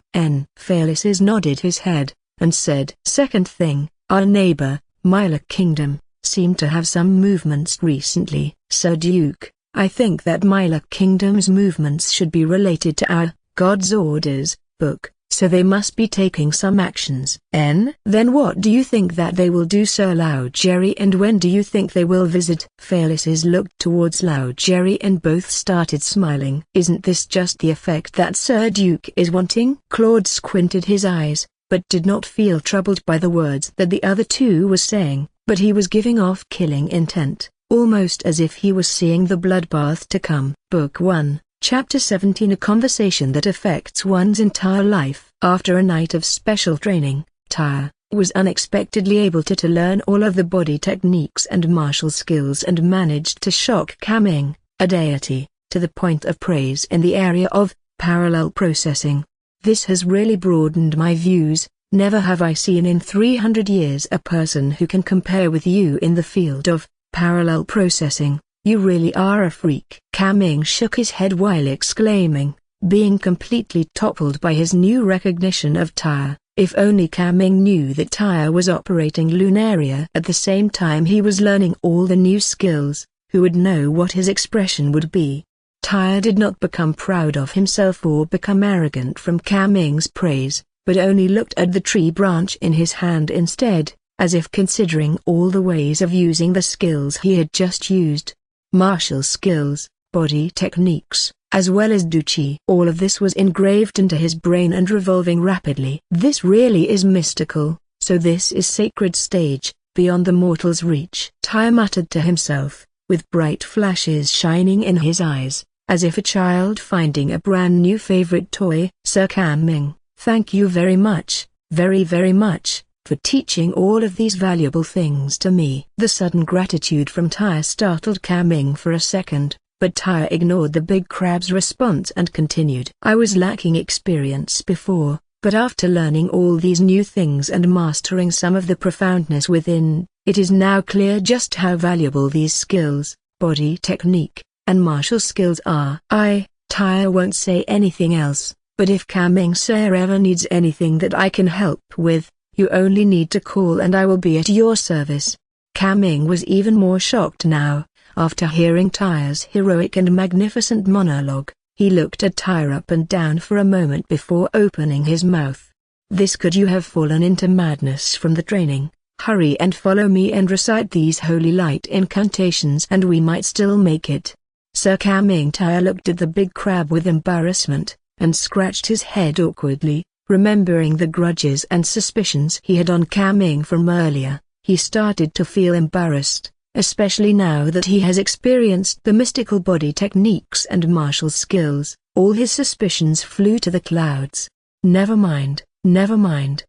Fearless nodded his head, and said, "Second thing, our neighbor, Mylock Kingdom, seemed to have some movements recently. Sir Duke, I think that Mylock Kingdom's movements should be related to our God's Orders book, so they must be taking some actions." Then what do you think that they will do, Sir Lao Jerry, and when do you think they will visit? Fearless looked towards Lao Jerry and both started smiling. "Isn't this just the effect that Sir Duke is wanting?" Claude squinted his eyes, but did not feel troubled by the words that the other two were saying, but he was giving off killing intent, almost as if he was seeing the bloodbath to come. Book 1, Chapter 17. A conversation that affects one's entire life. After a night of special training, Tyre, was unexpectedly able to learn all of the body techniques and martial skills and managed to shock Kaming, a deity, to the point of praise in the area of parallel processing. This has really broadened my views. Never have I seen in 300 years a person who can compare with you in the field of parallel processing. You really are a freak. Kaming shook his head while exclaiming, being completely toppled by his new recognition of Tyre. If only Kaming knew that Tyre was operating Lunaria at the same time he was learning all the new skills, who would know what his expression would be. Tyre did not become proud of himself or become arrogant from Kaming's praise, but only looked at the tree branch in his hand instead, as if considering all the ways of using the skills he had just used. Martial skills, body techniques, as well as Duchi. All of this was engraved into his brain and revolving rapidly. This really is mystical, so this is sacred stage, beyond the mortal's reach. Tyre muttered to himself, with bright flashes shining in his eyes, as if a child finding a brand new favorite toy. Sir Kaming, thank you very much, very much, for teaching all of these valuable things to me. The sudden gratitude from Tyre startled Kaming for a second, but Tyre ignored the big crab's response and continued. I was lacking experience before, but after learning all these new things and mastering some of the profoundness within, it is now clear just how valuable these skills, body technique, and martial skills are. Tyre won't say anything else, but if Kaming Sir ever needs anything that I can help with, you only need to call and I will be at your service. Kaming was even more shocked now, after hearing Tyre's heroic and magnificent monologue. He looked at Tyre up and down for a moment before opening his mouth. This could you have fallen into madness from the training? Hurry and follow me and recite these holy light incantations and we might still make it. Sir Kaming. Tyre looked at the big crab with embarrassment, and scratched his head awkwardly, remembering the grudges and suspicions he had on Kaming from earlier. He started to feel embarrassed, especially now that he has experienced the mystical body techniques and martial skills. All his suspicions flew to the clouds. Never mind.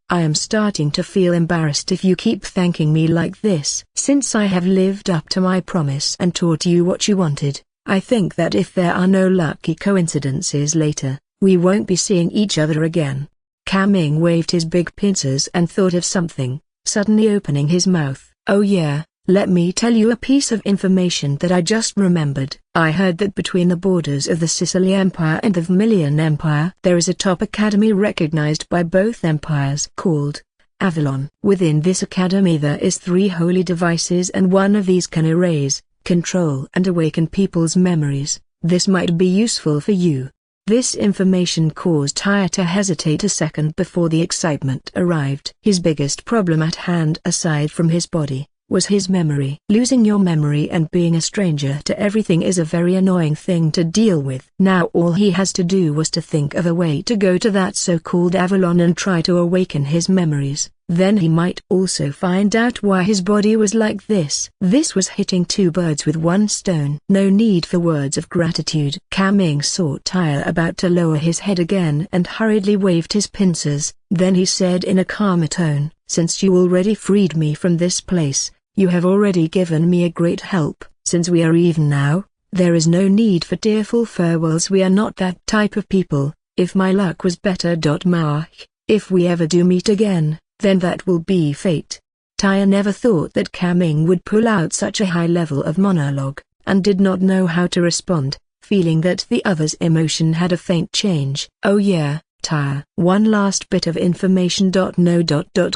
I am starting to feel embarrassed if you keep thanking me like this. Since I have lived up to my promise and taught you what you wanted, I think that if there are no lucky coincidences later, we won't be seeing each other again. Kaming waved his big pincers and thought of something, suddenly opening his mouth. Oh yeah, let me tell you a piece of information that I just remembered. I heard that between the borders of the Sicily Empire and the Vermilion Empire there is a top academy recognized by both empires called Avalon. Within this academy there is 3 holy devices and one of these can erase, control and awaken people's memories. This might be useful for you. This information caused Tyre to hesitate a second before the excitement arrived. His biggest problem at hand aside from his body, was his memory. Losing your memory and being a stranger to everything is a very annoying thing to deal with. Now all he has to do was to think of a way to go to that so-called Avalon and try to awaken his memories. Then he might also find out why his body was like this. This was hitting 2 birds with 1 stone. No need for words of gratitude. Kaming saw Tyre about to lower his head again and hurriedly waved his pincers. Then he said in a calmer tone, since you already freed me from this place, you have already given me a great help. Since we are even now, there is no need for tearful farewells. We are not that type of people. If my luck was better. Mark, if we ever do meet again, then that will be fate. Tyre never thought that Kaming would pull out such a high level of monologue, and did not know how to respond, feeling that the other's emotion had a faint change. Oh yeah, Tyre. One last bit of information. No.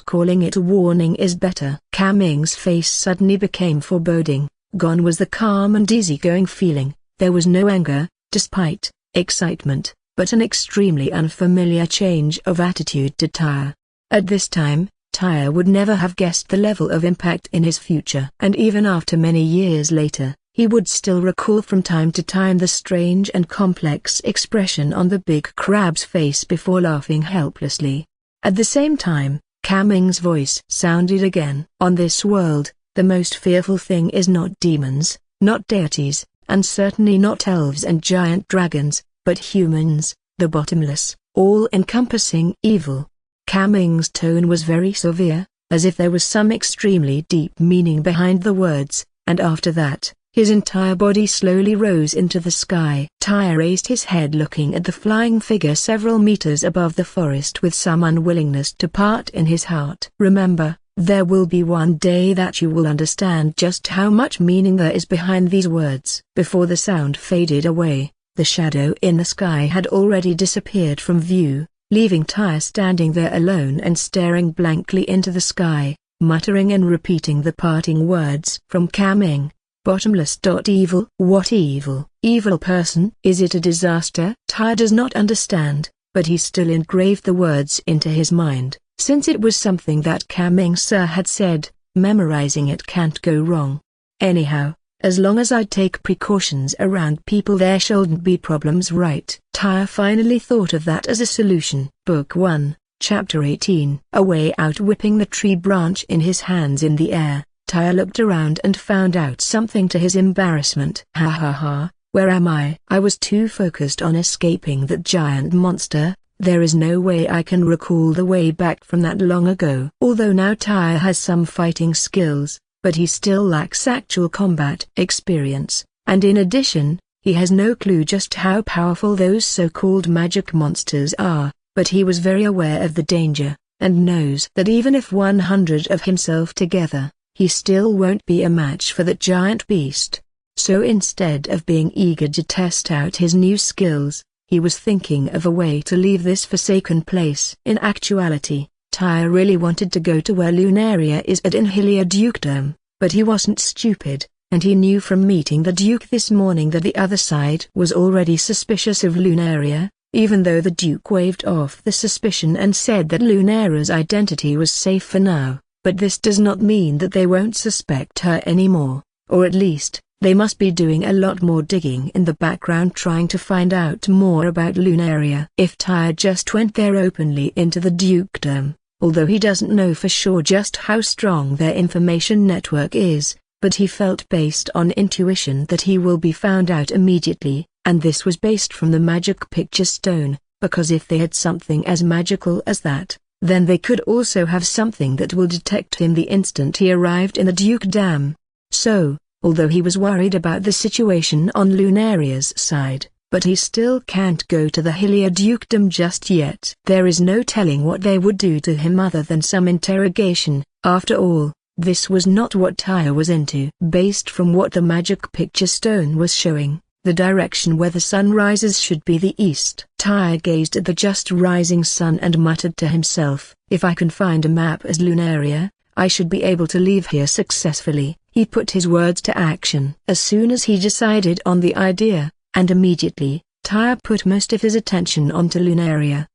Calling it a warning is better. Kaming's face suddenly became foreboding. Gone was the calm and easygoing feeling. There was no anger, despite excitement, but an extremely unfamiliar change of attitude to Tyre. At this time, Tyre would never have guessed the level of impact in his future. And even after many years later, he would still recall from time to time the strange and complex expression on the big crab's face before laughing helplessly. At the same time, Kaming's voice sounded again. On this world, the most fearful thing is not demons, not deities, and certainly not elves and giant dragons, but humans, the bottomless, all-encompassing evil. Kaming's tone was very severe, as if there was some extremely deep meaning behind the words, and after that, his entire body slowly rose into the sky. Tyre raised his head looking at the flying figure several meters above the forest with some unwillingness to part in his heart. Remember, there will be one day that you will understand just how much meaning there is behind these words. Before the sound faded away, the shadow in the sky had already disappeared from view, leaving Tyre standing there alone and staring blankly into the sky, muttering and repeating the parting words from Kaming. Bottomless. Evil. What evil? Evil person? Is it a disaster? Tyre does not understand, but he still engraved the words into his mind, since it was something that Kaming Sir had said. Memorizing it can't go wrong. Anyhow, as long as I take precautions around people there shouldn't be problems, right? Tyre finally thought of that as a solution. Book 1, Chapter 18. A way out. Whipping the tree branch in his hands in the air, Tyre looked around and found out something to his embarrassment. Ha ha ha, where am I? I was too focused on escaping that giant monster. There is no way I can recall the way back from that long ago. Although now Tyre has some fighting skills, but he still lacks actual combat experience, and in addition, he has no clue just how powerful those so-called magic monsters are, but he was very aware of the danger, and knows that even if 100 of himself together, he still won't be a match for that giant beast. So instead of being eager to test out his new skills, he was thinking of a way to leave this forsaken place. In actuality, Tyre really wanted to go to where Lunaria is at in Hylia Dukedom, but he wasn't stupid, and he knew from meeting the Duke this morning that the other side was already suspicious of Lunaria, even though the Duke waved off the suspicion and said that Lunaria's identity was safe for now. But this does not mean that they won't suspect her anymore, or at least, they must be doing a lot more digging in the background trying to find out more about Lunaria. If Tyre just went there openly into the Dukedom, although he doesn't know for sure just how strong their information network is, but he felt based on intuition that he will be found out immediately, and this was based from the magic picture stone, because if they had something as magical as that, then they could also have something that will detect him the instant he arrived in the Dukedom. So, although he was worried about the situation on Lunaria's side, but he still can't go to the Hylia Dukedom just yet. There is no telling what they would do to him other than some interrogation. After all, this was not what Tyre was into. Based from what the magic picture stone was showing, the direction where the sun rises should be the east. Tyre gazed at the just rising sun and muttered to himself, if I can find a map as Lunaria, I should be able to leave here successfully. He put his words to action as soon as he decided on the idea, and immediately, Tyre put most of his attention onto Lunaria.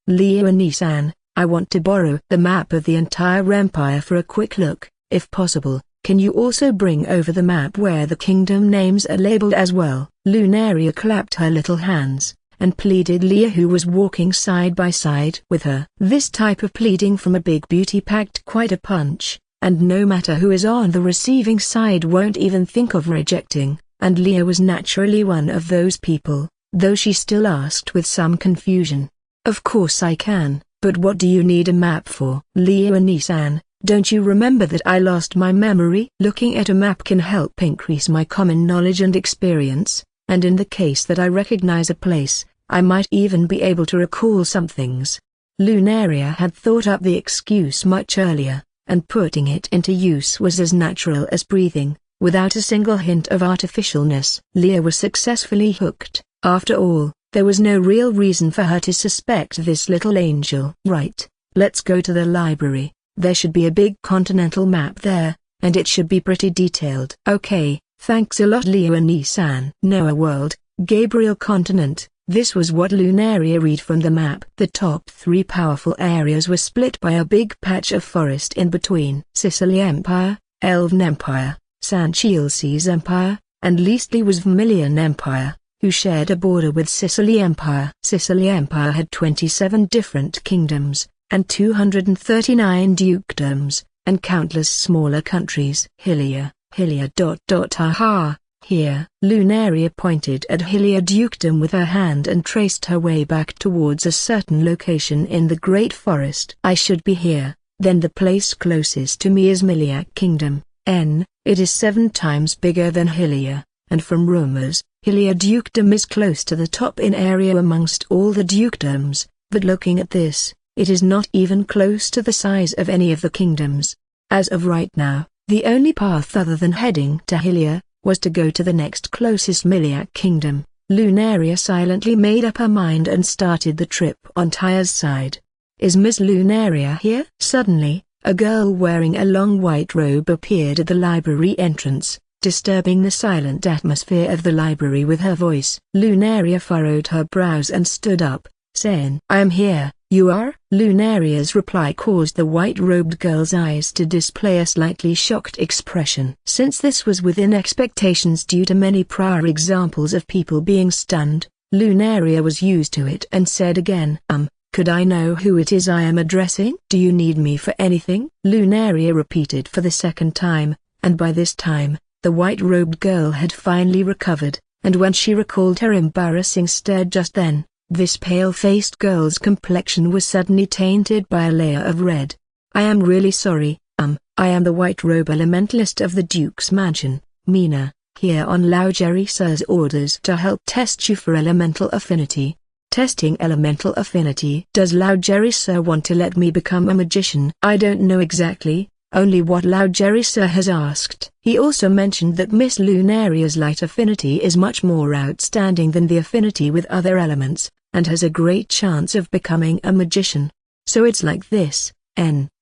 Leonie-san, I want to borrow the map of the entire empire for a quick look, if possible. Can you also bring over the map where the kingdom names are labeled as well? Lunaria clapped her little hands, and pleaded Leah, who was walking side by side with her. This type of pleading from a big beauty packed quite a punch, and no matter who is on the receiving side won't even think of rejecting, and Leah was naturally one of those people, though she still asked with some confusion. Of course I can, but what do you need a map for? Leonie-san, don't you remember that I lost my memory? Looking at a map can help increase my common knowledge and experience, and in the case that I recognize a place, I might even be able to recall some things. Lunaria had thought up the excuse much earlier, and putting it into use was as natural as breathing, without a single hint of artificialness. Leah was successfully hooked. After all, there was no real reason for her to suspect this little angel. Right, let's go to the library. There should be a big continental map there, and it should be pretty detailed. Okay, thanks a lot Leonie-san. Noah World, Gabriel Continent. This was what Lunaria read from the map. The top 3 powerful areas were split by a big patch of forest in between. Sicily Empire, Elven Empire, Sanchielse's Empire, and leastly was Vermilion Empire, who shared a border with Sicily Empire. Sicily Empire had 27 different kingdoms, and 239 dukedoms, and countless smaller countries. Hylia. Aha. Here, Lunaria pointed at Hylia Dukedom with her hand and traced her way back towards a certain location in the Great Forest. I should be here, Then the place closest to me is Miliac Kingdom. N. It is 7 times bigger than Hylia, and from rumors, Hylia Dukedom is close to the top in area amongst all the dukedoms, but looking at this, it is not even close to the size of any of the kingdoms. As of right now, the only path other than heading to Hylia, was to go to the next closest Miliac Kingdom. Lunaria silently made up her mind and started the trip on Tyre's side. Is Miss Lunaria here? Suddenly, a girl wearing a long white robe appeared at the library entrance, disturbing the silent atmosphere of the library with her voice. Lunaria furrowed her brows and stood up, saying, "I am here." "You are?" Lunaria's reply caused the white-robed girl's eyes to display a slightly shocked expression. Since this was within expectations due to many prior examples of people being stunned, Lunaria was used to it and said again, "Could I know who it is I am addressing?" "Do you need me for anything?" Lunaria repeated for the second time, and by this time, the white-robed girl had finally recovered, and when she recalled her embarrassing stare just then, this pale-faced girl's complexion was suddenly tainted by a layer of red. "I am really sorry, I am the white-robe elementalist of the Duke's mansion, Mina, here on Lao Jerry Sir's orders to help test you for elemental affinity." "Testing elemental affinity? Does Lao Jerry Sir want to let me become a magician?" "I don't know exactly, only what Lao Jerry Sir has asked." He also mentioned that Miss Lunaria's light affinity is much more outstanding than the affinity with other elements, and has a great chance of becoming a magician. "So it's like this,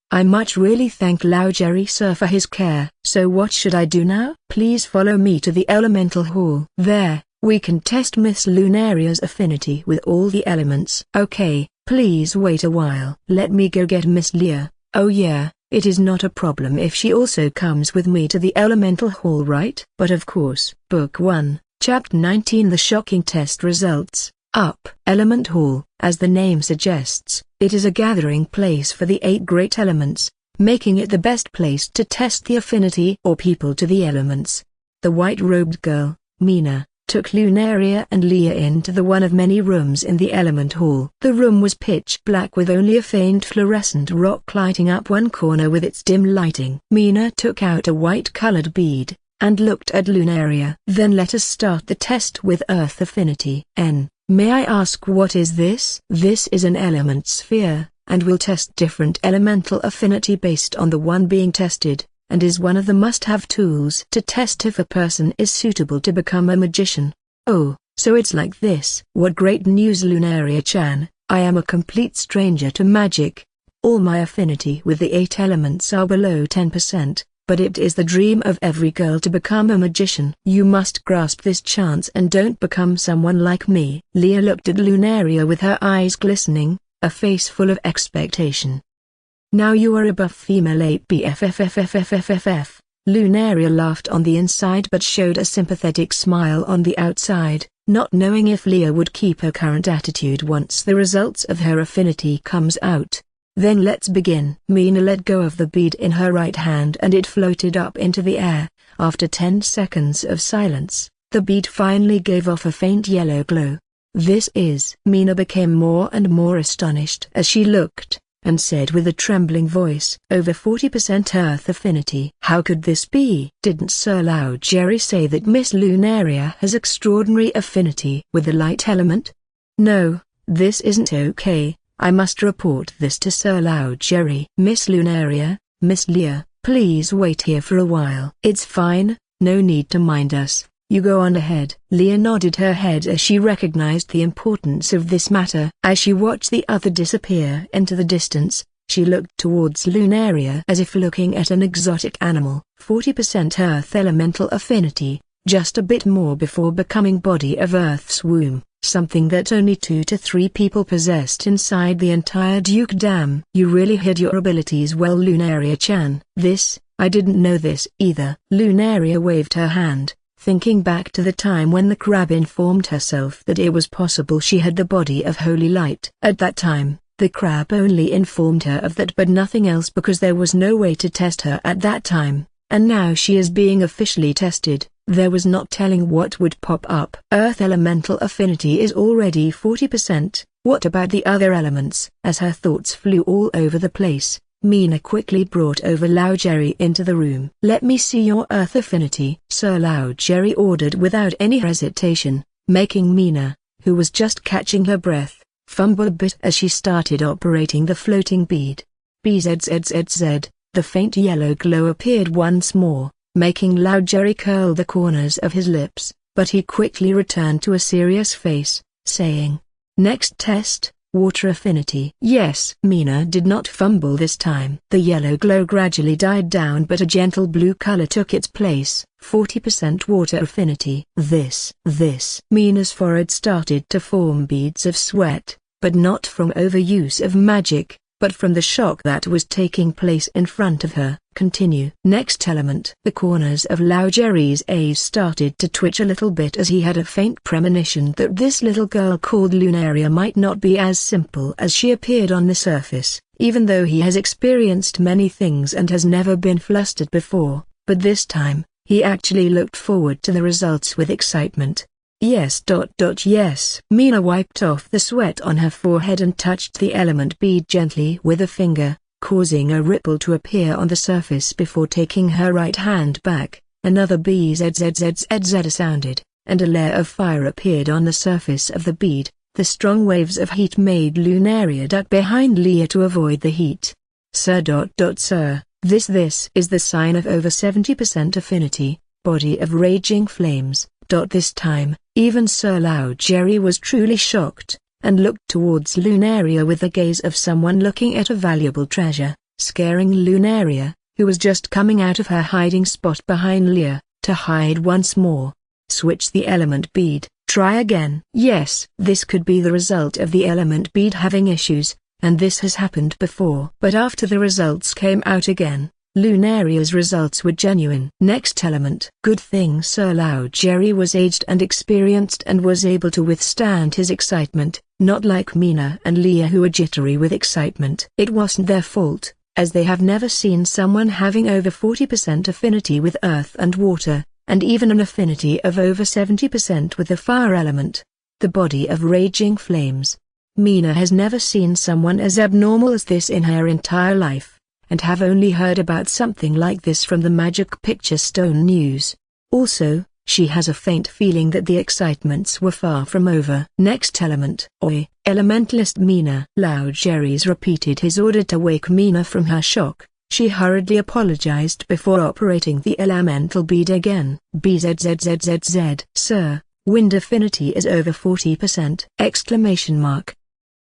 I much really thank Lao Jerry Sir for his care." "So what should I do now?" "Please follow me to the elemental hall. There, we can test Miss Lunaria's affinity with all the elements." "Okay, please wait a while. Let me go get Miss Leah." "Oh yeah, it is not a problem if she also comes with me to the elemental hall, right?" "But of course." Book 1, Chapter 19. The shocking test results. Up. Element Hall. As the name suggests, it is a gathering place for the 8 great elements, making it the best place to test the affinity or people to the elements. The white-robed girl, Mina, took Lunaria and Leah into the one of many rooms in the element hall. The room was pitch black with only a faint fluorescent rock lighting up one corner with its dim lighting. Mina took out a white-colored bead, and looked at Lunaria. "Then let us start the test with Earth affinity." May I ask what is this?" "This is an element sphere, and will test different elemental affinity based on the one being tested, and is one of the must-have tools to test if a person is suitable to become a magician." "Oh, so it's like this." "What great news, Lunaria-chan. I am a complete stranger to magic. All my affinity with the 8 elements are below 10%. But it is the dream of every girl to become a magician. You must grasp this chance and don't become someone like me." Leah looked at Lunaria with her eyes glistening, a face full of expectation. "Now you are a buff female 8BFFFFFFF. Lunaria laughed on the inside but showed a sympathetic smile on the outside, not knowing if Leah would keep her current attitude once the results of her affinity comes out. "Then let's begin." Mina let go of the bead in her right hand and it floated up into the air. After 10 seconds of silence, the bead finally gave off a faint yellow glow. "This is..." Mina became more and more astonished as she looked, and said with a trembling voice, "Over 40% Earth affinity. How could this be?" "Didn't Sir Lao Jerry say that Miss Lunaria has extraordinary affinity with the light element?" "No, this isn't okay. I must report this to Sir Lao Jerry." "Miss Lunaria, Miss Leah, please wait here for a while." "It's fine, no need to mind us, you go on ahead." Leah nodded her head as she recognized the importance of this matter. As she watched the other disappear into the distance, she looked towards Lunaria as if looking at an exotic animal. 40% Earth elemental affinity, just a bit more before becoming body of Earth's womb. Something that only 2 to 3 people possessed inside the entire dukedom. "You really hid your abilities well, Lunaria-chan." I didn't know this either." Lunaria waved her hand, thinking back to the time when the crab informed herself that it was possible she had the body of holy light. At that time, the crab only informed her of that but nothing else because there was no way to test her at that time, and now she is being officially tested. There was not telling what would pop up. Earth elemental affinity is already 40%, what about the other elements? As her thoughts flew all over the place, Mina quickly brought over Lao Jerry into the room. "Let me see your Earth affinity," Sir Lao Jerry ordered without any hesitation, making Mina, who was just catching her breath, fumble a bit as she started operating the floating bead. Bzzzzz, the faint yellow glow appeared once more, making Lao Jerry curl the corners of his lips, but he quickly returned to a serious face, saying, "Next test, water affinity." Yes, Mina did not fumble this time. The yellow glow gradually died down, but a gentle blue color took its place. 40% water affinity. This. Mina's forehead started to form beads of sweat, but not from overuse of magic, but from the shock that was taking place in front of her. Continue. Next element. The corners of Lao Jerry's eyes started to twitch a little bit as he had a faint premonition that this little girl called Lunaria might not be as simple as she appeared on the surface, even though he has experienced many things and has never been flustered before, but this time, he actually looked forward to the results with excitement. Yes. Mina wiped off the sweat on her forehead and touched the element bead gently with a finger, causing a ripple to appear on the surface before taking her right hand back. Another bzzz sounded, and a layer of fire appeared on the surface of the bead. The strong waves of heat made Lunaria duck behind Leah to avoid the heat. Sir, this is the sign of over 70% affinity, body of raging flames. This time, even Sir Lao Jerry was truly shocked, and looked towards Lunaria with the gaze of someone looking at a valuable treasure, scaring Lunaria, who was just coming out of her hiding spot behind Leah, to hide once more. Switch the element bead, try again. Yes, this could be the result of the element bead having issues, and this has happened before. But after the results came out again, Lunaria's results were genuine. Next element. Good thing Sir Lao Jerry was aged and experienced and was able to withstand his excitement, not like Mina and Leah who were jittery with excitement. It wasn't their fault, as they have never seen someone having over 40% affinity with earth and water, and even an affinity of over 70% with the fire element. The body of raging flames. Mina has never seen someone as abnormal as this in her entire life, and have only heard about something like this from the Magic Picture Stone news. Also, she has a faint feeling that the excitements were far from over. Next element. Oi, Elementalist Mina. Lao Jerry's repeated his order to wake Mina from her shock. She hurriedly apologized before operating the elemental bead again. Bzzzzz. Sir, wind affinity is over 40%!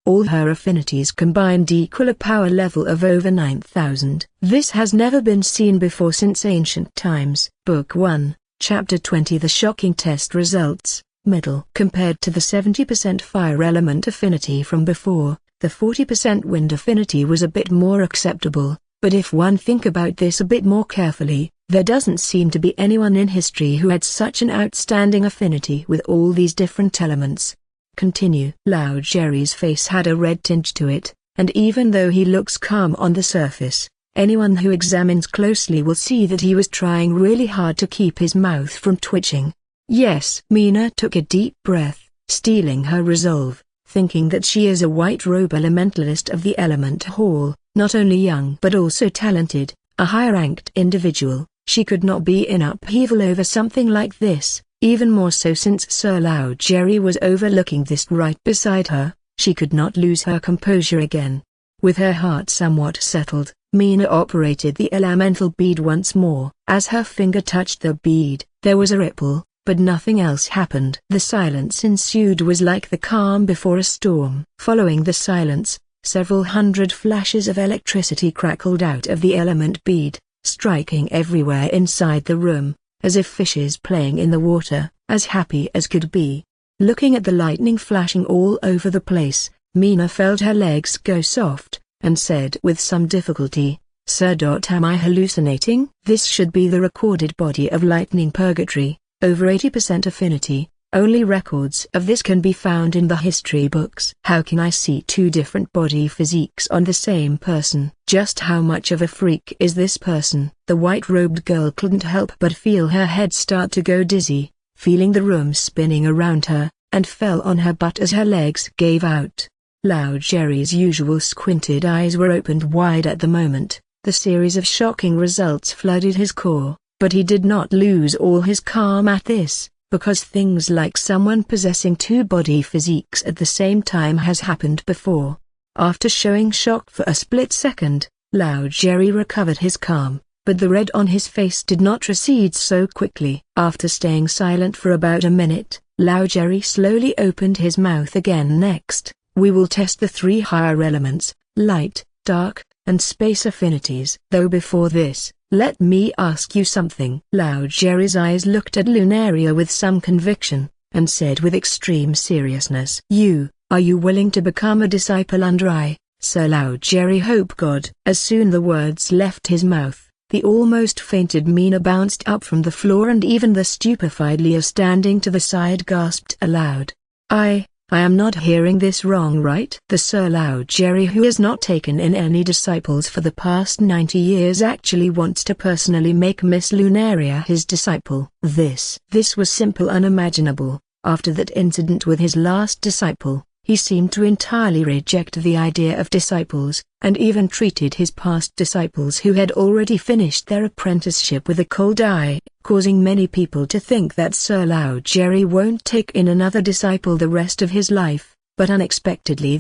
All her affinities combined equal a power level of over 9,000. This has never been seen before since ancient times. Book 1, Chapter 20. The shocking test results. Middle. Compared to the 70% fire element affinity from before, the 40% wind affinity was a bit more acceptable, but if one think about this a bit more carefully, there doesn't seem to be anyone in history who had such an outstanding affinity with all these different elements. Continue. Lao Jerry's face had a red tinge to it, and even though he looks calm on the surface, anyone who examines closely will see that he was trying really hard to keep his mouth from twitching. Yes. Mina took a deep breath, steeling her resolve, thinking that she is a white-robe elementalist of the Element Hall, not only young but also talented, a high-ranked individual. She could not be in upheaval over something like this. Even more so since Sir Lao Jerry was overlooking this right beside her. She could not lose her composure again. With her heart somewhat settled, Mina operated the elemental bead once more. As her finger touched the bead, there was a ripple, but nothing else happened. The silence ensued was like the calm before a storm. Following the silence, several hundred flashes of electricity crackled out of the element bead, striking everywhere inside the room, as if fishes playing in the water, as happy as could be. Looking at the lightning flashing all over the place, Mina felt her legs go soft, and said with some difficulty, Sir. Am I hallucinating? This should be the recorded body of lightning purgatory, over 80% affinity. Only records of this can be found in the history books. How can I see two different body physiques on the same person? Just how much of a freak is this person? The white-robed girl couldn't help but feel her head start to go dizzy, feeling the room spinning around her, and fell on her butt as her legs gave out. Lao Jerry's usual squinted eyes were opened wide at the moment. The series of shocking results flooded his core, but he did not lose all his calm at this, because things like someone possessing two body physiques at the same time has happened before. After showing shock for a split second, Lao Jerry recovered his calm, but the red on his face did not recede so quickly. After staying silent for about a minute, Lao Jerry slowly opened his mouth again. Next, we will test the three higher elements, light, dark, and space affinities. Though before this, let me ask you something. Lao Jerry's eyes looked at Lunaria with some conviction, and said with extreme seriousness, Are you willing to become a disciple under I, Sir Lao Jerry Hope God? As soon the words left his mouth, the almost fainted Mina bounced up from the floor, and even the stupefied Leo standing to the side gasped aloud. I am not hearing this wrong, right? The Sir Lao Jerry who has not taken in any disciples for the past 90 years actually wants to personally make Miss Lunaria his disciple. This was simple, unimaginable. After that incident with his last disciple, he seemed to entirely reject the idea of disciples, and even treated his past disciples who had already finished their apprenticeship with a cold eye, causing many people to think that Sir Lao Jerry won't take in another disciple the rest of his life. But unexpectedly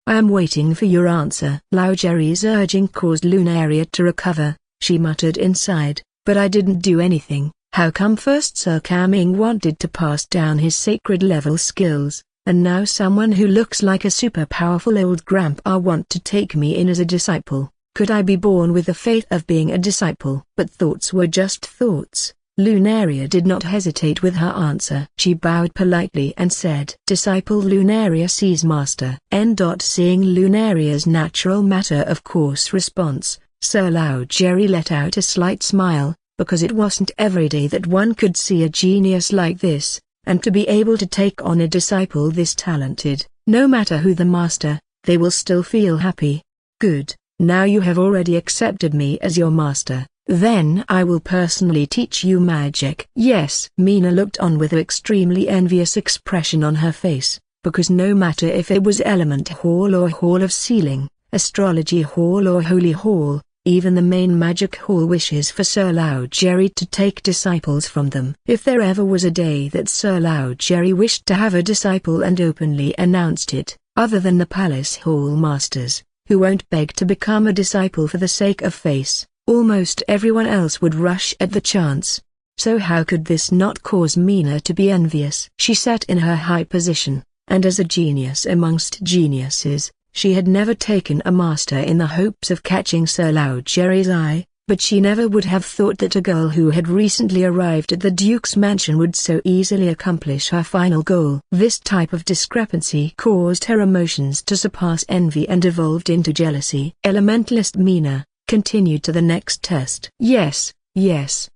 I am waiting for your answer. Lao Jerry's urging caused Lunaria to recover. She muttered inside, but I didn't do anything. How come first Sir Kaming wanted to pass down his sacred level skills, and now someone who looks like a super powerful old grandpa want to take me in as a disciple? Could I be born with the faith of being a disciple? But thoughts were just thoughts. Lunaria did not hesitate with her answer. She bowed politely and said, Disciple Lunaria sees Master. Seeing Lunaria's natural matter-of-course response, Sir Lao Jerry let out a slight smile, because it wasn't every day that one could see a genius like this, and to be able to take on a disciple this talented, no matter who the master, they will still feel happy. Good, now you have already accepted me as your master, then I will personally teach you magic. Yes. Mina looked on with an extremely envious expression on her face, because no matter if it was Element Hall or Hall of Sealing, Astrology Hall or Holy Hall, even the main magic hall wishes for Sir Lao Jerry to take disciples from them. If there ever was a day that Sir Lao Jerry wished to have a disciple and openly announced it, other than the Palace Hall Masters, who won't beg to become a disciple for the sake of face, almost everyone else would rush at the chance. So how could this not cause Mina to be envious? She sat in her high position, and as a genius amongst geniuses, she had never taken a master in the hopes of catching Sir Lao Jerry's eye, but she never would have thought that a girl who had recently arrived at the Duke's mansion would so easily accomplish her final goal. This type of discrepancy caused her emotions to surpass envy and evolved into jealousy. Elementalist Mina continued to the next test. Yes.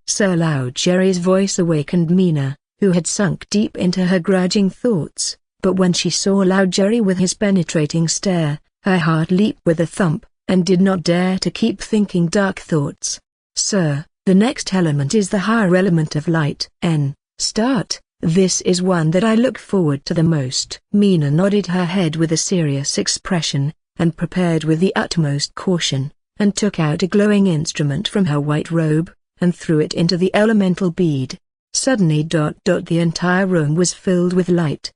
Sir Lao Jerry's voice awakened Mina, who had sunk deep into her grudging thoughts. But when she saw Lao Jerry with his penetrating stare, her heart leaped with a thump, and did not dare to keep thinking dark thoughts. Sir, the next element is the higher element of light. Start. This is one that I look forward to the most. Mina nodded her head with a serious expression, and prepared with the utmost caution, and took out a glowing instrument from her white robe, and threw it into the elemental bead. Suddenly the entire room was filled with light,